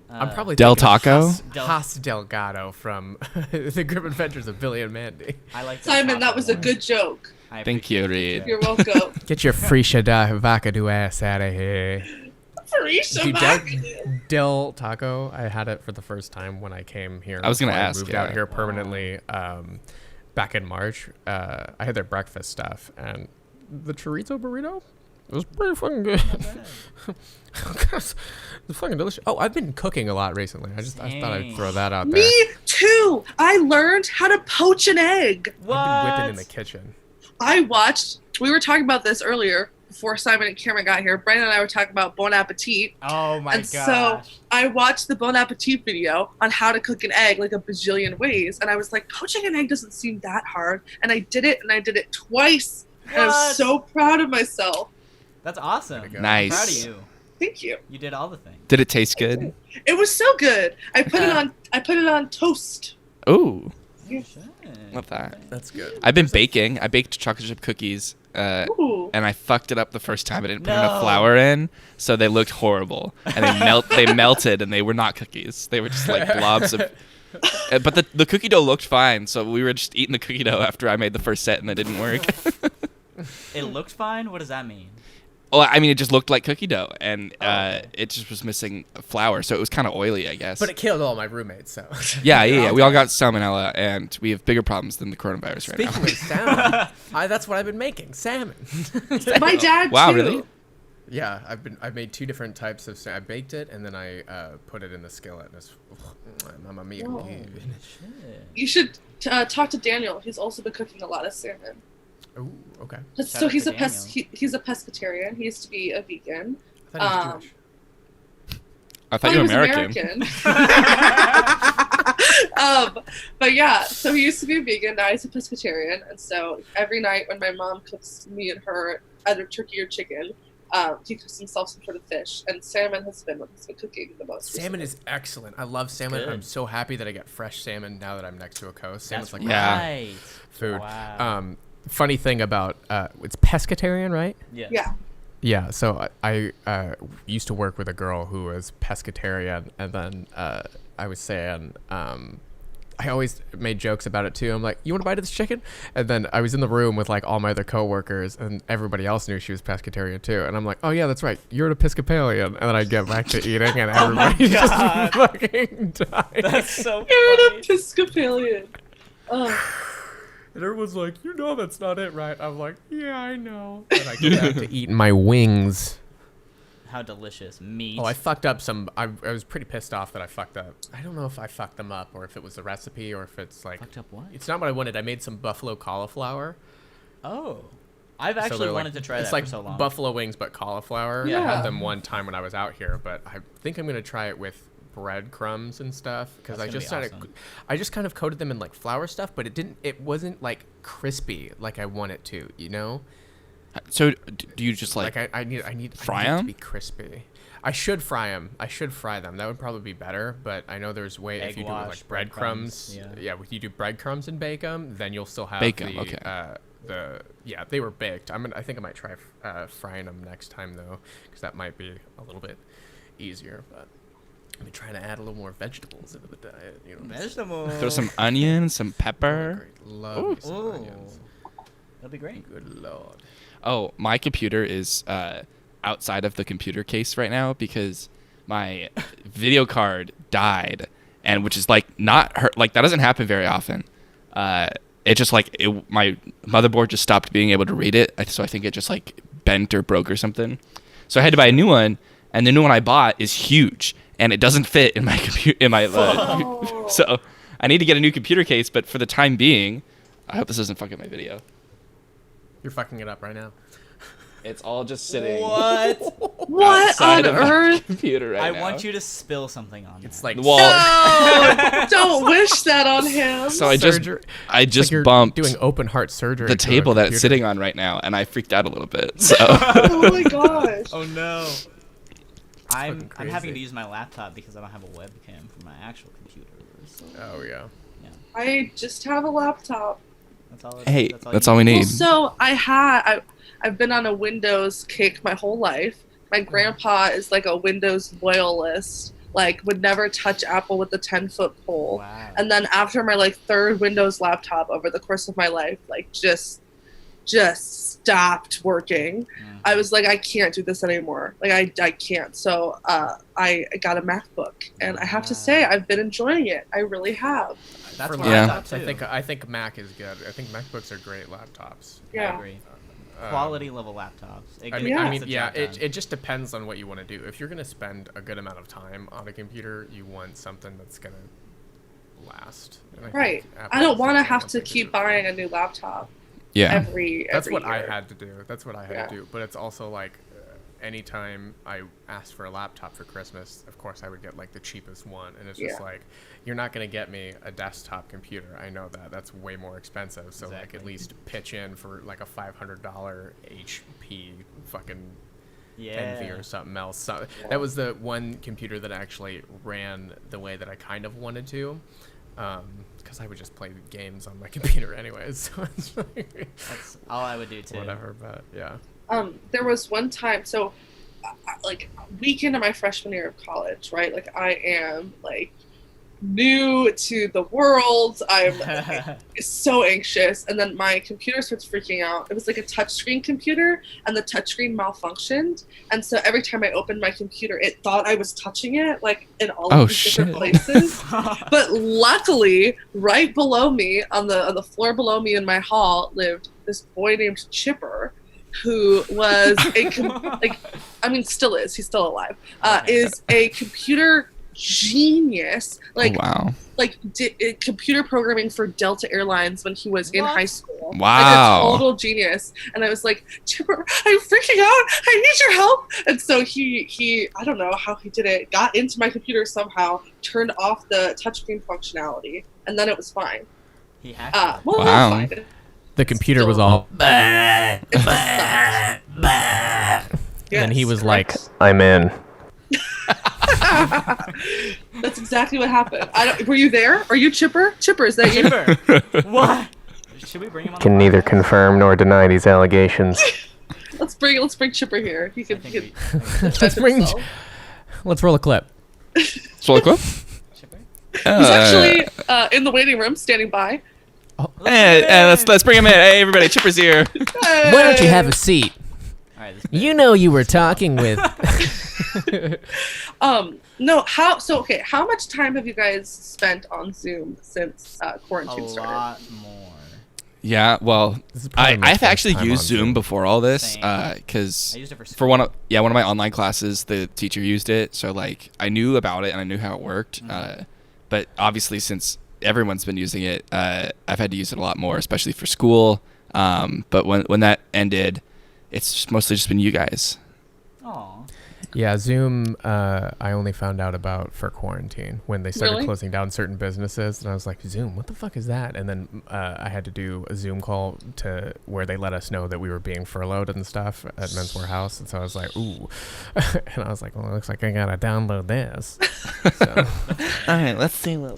I'm probably Del thinking of Taco? Haas Delgado from The Grim Adventures of Billy and Mandy. I like Simon, that was a good joke. Thank you, Reed. You're welcome. Get your Frisha da Vacadoo ass out of here. Frisha Dude, Vacadoo. Del Taco, I had it for the first time when I came here. I was gonna before ask, moved yeah. out here permanently back in March. I had their breakfast stuff, and the chorizo burrito, it was pretty fucking good. It's fucking delicious. Oh, I've been cooking a lot recently. I thought I'd throw that out there. Me too. I learned how to poach an egg. What? I've been whipping in the kitchen. We were talking about this earlier before Simon and Cameron got here. Brandon and I were talking about Bon Appetit. Oh my And gosh. so I watched the Bon Appetit video on how to cook an egg like a bajillion ways. And I was like, poaching an egg doesn't seem that hard. And I did it, and I did it twice. And I was What? so proud of myself. That's awesome. Gotta go. Nice. I'm proud of you. Thank you. You did all the things. Did it taste good? It was so good. I put it on toast. Ooh, Shit. love that. That's good. I've been baking. I baked chocolate chip cookies, Ooh. and I fucked it up the first time. I didn't put No. enough flour in, so they looked horrible, and they melted, and they were not cookies. They were just like blobs of. But the cookie dough looked fine, so we were just eating the cookie dough after I made the first set, and it didn't work. It looked fine? What does that mean? Well, I mean, it just looked like cookie dough, and it just was missing flour, so it was kind of oily, I guess. But it killed all my roommates, so. Yeah. We all got salmonella, and we have bigger problems than the coronavirus right Speaking now. of salmon, that's what I've been making, salmon. My dad Wow, too. really? Yeah, I made 2 different types of salmon. I baked it, and then I put it in the skillet. And it's, mamma mia. Whoa. Good. Shit. You should talk to Daniel. He's also been cooking a lot of salmon. Ooh, okay. Shout So out he's to he's a pescatarian. He used to be a vegan. I thought he was Jewish. I thought you were American. But yeah, so he used to be a vegan. Now he's a pescatarian, and so every night when my mom cooks me and her either turkey or chicken, he cooks himself some sort of fish. And salmon has been what he's been cooking the most. Salmon recently. is excellent. I love salmon. Good. I'm so happy that I get fresh salmon now that I'm next to a coast. Salmon's That's like Yeah. right. food. Wow. Funny thing about it's pescatarian, right? Yes. Yeah. Yeah, so I used to work with a girl who was pescatarian, and then I was saying, I always made jokes about it too. I'm like, you want to bite of this chicken? And then I was in the room with like all my other coworkers, and everybody else knew she was pescatarian too. And I'm like, oh yeah, that's right, you're an Episcopalian. And then I get back to eating, and everybody just fucking died. That's so You're an funny. Episcopalian. Oh. And everyone's like, you know that's not it, right? I'm like, yeah, I know. And I get back to eating my wings. How delicious. Meat. Oh, I fucked up some. I was pretty pissed off that I fucked up. I don't know if I fucked them up or if it was the recipe or if it's like. Fucked up what? It's not what I wanted. I made some buffalo cauliflower. Oh. I've So actually they're wanted like, to try it's that like for so long. buffalo wings but cauliflower. Yeah. I had them one time when I was out here, but I think I'm gonna try it with breadcrumbs and stuff because That's I gonna just be started. awesome. I just kind of coated them in like flour stuff, but it wasn't like crispy like I want it to. You know. So do you just like I need fry I need it to 'em? be crispy. I should fry them. I should fry them. That would probably be better. But I know there's way Egg if you do it with wash, like breadcrumbs. breadcrumbs, Yeah, if you do breadcrumbs and bake them, then you'll still have Bake 'em, the okay. they were baked. I think I might try frying them next time though, because that might be a little bit easier. But I've been trying to add a little more vegetables into the diet. You know, Vegetables. throw some onions, some pepper? Great. Love me some Ooh. onions. That'd be great. Good lord. Oh, my computer is outside of the computer case right now because my video card died, and which is like not hurt. Like that doesn't happen very often. It just like my motherboard just stopped being able to read it, so I think it just like bent or broke or something. So I had to buy a new one, and the new one I bought is huge, and it doesn't fit in my computer. Oh. So I need to get a new computer case. But for the time being, I hope this doesn't fuck up my video. You're fucking it up right now. It's all just sitting What? What outside on of my earth? computer right I now. want you to spill something on It's that. like Well, No! Don't wish that on him. so I surgery. just It's like you're bumped doing open heart surgery. the to a table that it's computer. sitting on right now, and I freaked out a little bit. So Oh my gosh. Oh no. I'm fucking having to crazy. use my laptop because I don't have a webcam for my actual computer. So, Oh yeah. yeah, I just have a laptop. that's all. hey, that's all, that's you all we need. need. Well, so I've been on a Windows kick my whole life. My grandpa is like a Windows loyalist. like would never touch Apple with the 10-foot pole. Wow. And then after my like third Windows laptop over the course of my life, like just stopped working. Mm-hmm. I was like, I can't do this anymore. Like I can't. So I got a MacBook, and I have to say I've been enjoying it. I really have. That's For what I laptops, thought too. I think Mac is good. I think MacBooks are great laptops. I Yeah. agree. Quality level laptops. I Yeah. mean, it just depends on what you want to do. If you're going to spend a good amount of time on a computer, you want something that's going to last. And Right. think I Apple don't is want to definitely have one to thing keep do. buying a new laptop Yeah. every That's what I year. had to do. That's what I had Yeah. to do. But it's also like anytime I asked for a laptop for Christmas, of course I would get like the cheapest one. And it's just Yeah. like, you're not going to get me a desktop computer. I know that. That's way more expensive. So like Exactly. at least pitch in for like a $500 HP fucking Envy or something else. So that was the one computer that actually ran the way that I kind of wanted to. Because I would just play games on my computer anyways. So it's like, That's all I would do too. whatever, but yeah. There was one time, so like week into my freshman year of college, right? Like I am like new to the world. I'm so anxious, and then my computer starts freaking out. It was like a touchscreen computer, and the touchscreen malfunctioned, and so every time I opened my computer, it thought I was touching it, like in all of these different places. But luckily, right below me, on the floor below me in my hall, lived this boy named Chipper, who was still is. He's still alive. Is a computer genius. Like, wow. Like did computer programming for Delta Airlines when he was in high school. Wow. Like a total genius. And I was like, Chipper, I'm freaking out. I need your help. And so he I don't know how he did it, got into my computer somehow, turned off the touchscreen functionality, and then it was fine. He hacked it. Well, Wow. not fine. The computer was Still- all. It And he Yes, was correct. like, I'm in. That's exactly what happened. Were you there? Are you Chipper? Chipper, is that you? Chipper. What? Should we bring him on? Can the neither podcast? confirm nor deny these allegations. Let's bring Chipper here. He I can. think He we- can Let's bring. Let's roll a clip. So cool. Chipper? He's actually in the waiting room, standing by. Let's bring him in. Hey, everybody, Chipper's here. Why don't you have a seat? All right. This You know you were talking with. No. How much time have you guys spent on Zoom since a quarantine started? lot more. Yeah, well, This is probably my I've first actually time used on Zoom before all this, Same. because I used it for for one of my online classes, the teacher used it, so like I knew about it and I knew how it worked. But obviously, since everyone's been using it, I've had to use it a lot more, especially for school. But when that ended, it's just mostly just been you guys. Aw. Yeah, Zoom, I only found out about for quarantine when they started Really? closing down certain businesses. And I was like, Zoom, what the fuck is that? And then I had to do a Zoom call to where they let us know that we were being furloughed and stuff at Men's Warehouse. And so I was like, ooh. And I was like, well, it looks like I got to download this. So. All right, let's see what.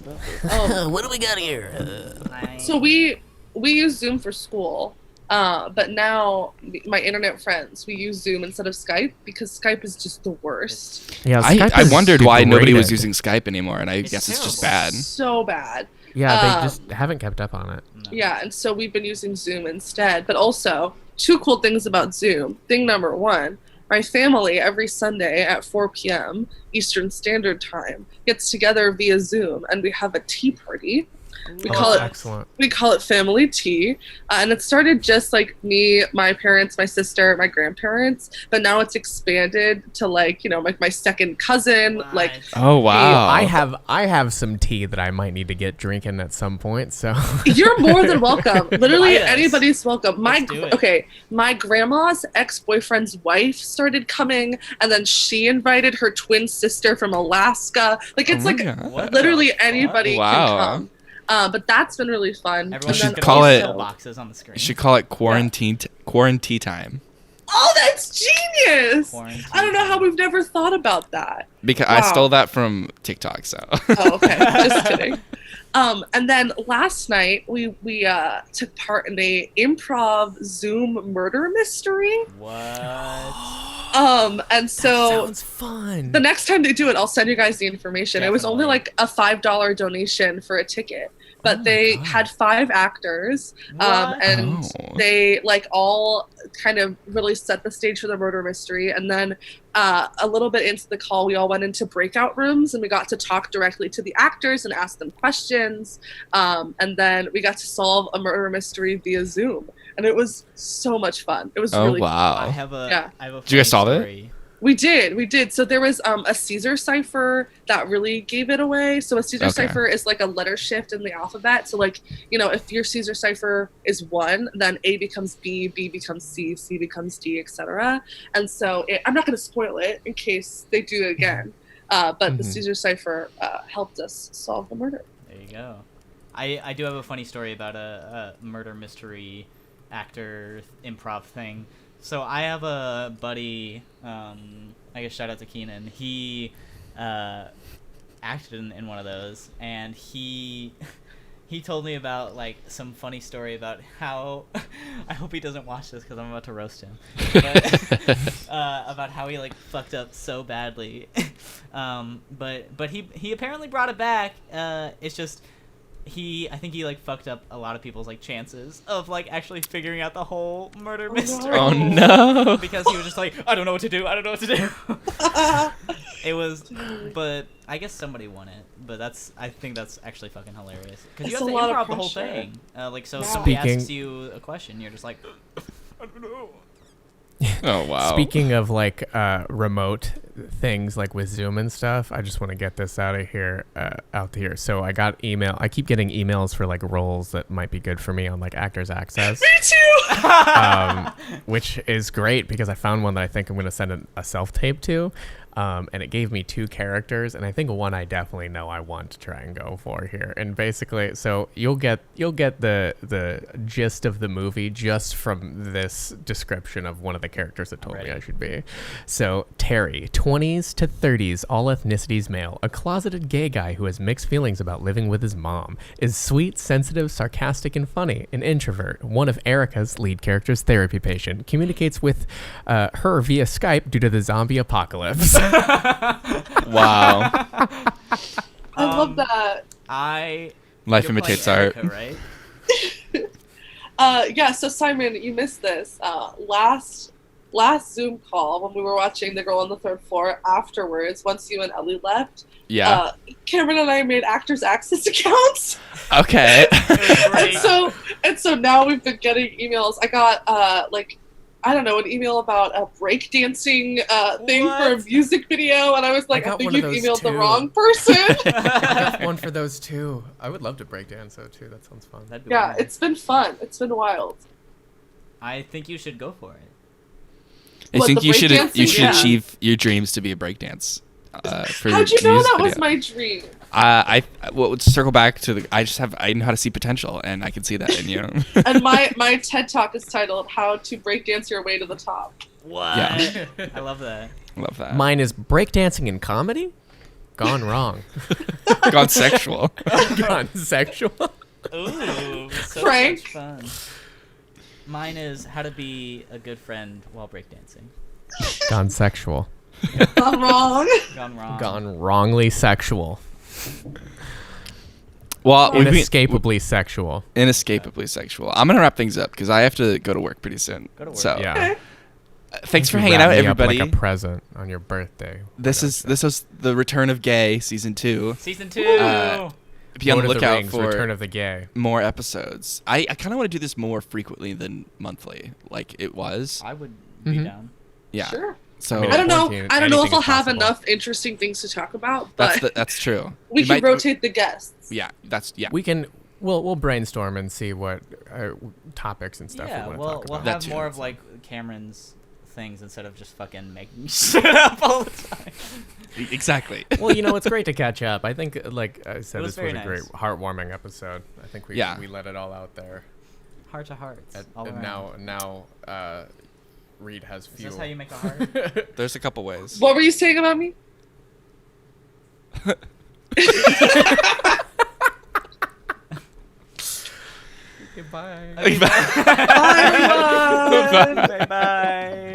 What do we got here? So we use Zoom for school, but now my internet friends, we use Zoom instead of Skype because Skype is just the worst. Yeah, I Skype is wondered why nobody was degraded. using Skype anymore, and I It's guess it's just terrible. bad. So bad. Yeah, they Um, just haven't kept up on it. No. Yeah, and so we've been using Zoom instead. But also, two cool things about Zoom. Thing number one, my family every Sunday at 4 p.m. Eastern Standard Time gets together via Zoom, and we have a tea party. We Oh, call it excellent. we call it family tea, and it started just like me, my parents, my sister, my grandparents, but now it's expanded to like my second cousin. Like Oh wow! I have some tea that I might need to get drinking at some point. So you're more than welcome. Literally Invite us. anybody's welcome. Let's do it. My grandma's ex-boyfriend's wife started coming, and then she invited her twin sister from Alaska. Like it's Oh my like God. What literally the fuck? anybody Wow. can come. But that's been really fun. Everyone should should call it- boxes on the screen. You should call it quarantine time, Oh, that's genius! Quarantine I don't know how time. we've never thought about that. because I Wow. stole that from TikTok. So Oh, okay. Just kidding. And then last night we took part in a improv Zoom murder mystery. What? And so Sounds fun. the next time they do it, I'll send you guys the information. It was only Definitely. like a $5 donation for a ticket, but my they God. had 5 actors, What? and Oh. they like all kind of really set the stage for the murder mystery. And then a little bit into the call, we all went into breakout rooms and we got to talk directly to the actors and ask them questions. And then we got to solve a murder mystery via Zoom, and it was so much fun. It was Oh really wow. I have a. Yeah. I have a Did you guys funny solve it? story. We did. So there was a Caesar cipher that really gave it away. So a Caesar Okay. cipher is like a letter shift in the alphabet. So like, if your Caesar cipher is 1, then A becomes B, B becomes C, C becomes D, etc. And so I'm not going to spoil it in case they do it again. But the Caesar cipher helped us solve the murder. There you go. I do have a funny story about a murder mystery actor improv thing. So I have a buddy, I guess shout out to Keenan. He acted in one of those, and he told me about like some funny story about how I hope he doesn't watch this because I'm about to roast him. But, about how he like fucked up so badly. But he apparently brought it back. It's just I think he like fucked up a lot of people's like chances of like actually figuring out the whole murder mystery. Oh no. Because he was just like, I don't know what to do. It was, but I guess somebody won it. But I think that's actually fucking hilarious because you It's have to a lot of improv the whole pressure. thing. Like so, Yeah. somebody Speaking- asks you a question, you're just like, I don't know. Oh wow. Speaking of like remote things like with Zoom and stuff, I just want to get this out here. So I got email. I keep getting emails for like roles that might be good for me on like Actors Access, Me too! which is great because I found one that I think I'm going to send a self tape to. And it gave me 2 characters, and I think one I definitely know I want to try and go for here. And basically, so you'll get the gist of the movie just from this description of one of the characters that told me Alrighty. I should be. So Terry, 20s to 30s, all ethnicities male, a closeted gay guy who has mixed feelings about living with his mom, is sweet, sensitive, sarcastic, and funny, an introvert, one of Erica's lead character's therapy patient, communicates with her via Skype due to the zombie apocalypse. Wow. I love that. You're Life playing imitates art. Erica, right? Yeah, so Simon, you missed this. Last Zoom call when we were watching The Girl on the Third Floor, afterwards, once you and Ellie left, Yeah. Cameron and I made Actors Access accounts. Okay. And so now we've been getting emails. I got an email about a breakdancing thing for a What? music video, and I was like, I got think one of you've those emailed the too. wrong person. I have one for those too. I would love to break dance though too. That sounds fun. That'd be Yeah, wild. it's been fun. It's been wild. I think you should go for it. I What, think the you should breakdancing? Yeah. achieve your dreams to be a breakdance. For How'd your you know music that was video. my dream? To circle back to I know how to see potential, and I can see that in you. And my TED Talk is titled "How to Breakdance Your Way to the Top." What? Yeah. I love that. Love that. Mine is breakdancing in comedy. Gone wrong. Gone sexual. Gone sexual. Ooh, so Frank? much fun. Mine is how to be a good friend while breakdancing. Gone sexual. I'm wrong. Gone wrong. Gone wrongly sexual. Well, we've been Inescapably sexual. inescapably sexual. I'm gonna wrap things up because I have to go to work pretty soon. Go to work. So Yeah. thanks for You hanging wrap out, me up everybody. like a present on your birthday. This is the return of Gay season 2. Season 2. Be on Lord the of lookout Rings, for Return of the Gay. more episodes. I kind of want to do this more frequently than monthly, like it was. I would be Mhm. down. Yeah. Sure. So I mean, I don't know. Quarantine, I don't know if anything I'll is have possible. enough interesting things to talk about, but that's true. we can might- rotate the guests. Yeah, We'll brainstorm and see what topics and stuff Yeah, we want to we'll talk about. That have too. more of like Cameron's things instead of just fucking making shit up all the time. exactly. Well, it's great to catch up. I think, like I said, It was this was very a great, nice. heartwarming episode. I think we Yeah. we let it all out there. Heart to hearts. All And around. now Reed has Is fuel. this how you make a heart? There's a couple ways. What were you saying about me? Goodbye. Bye. Bye, everyone. Bye bye.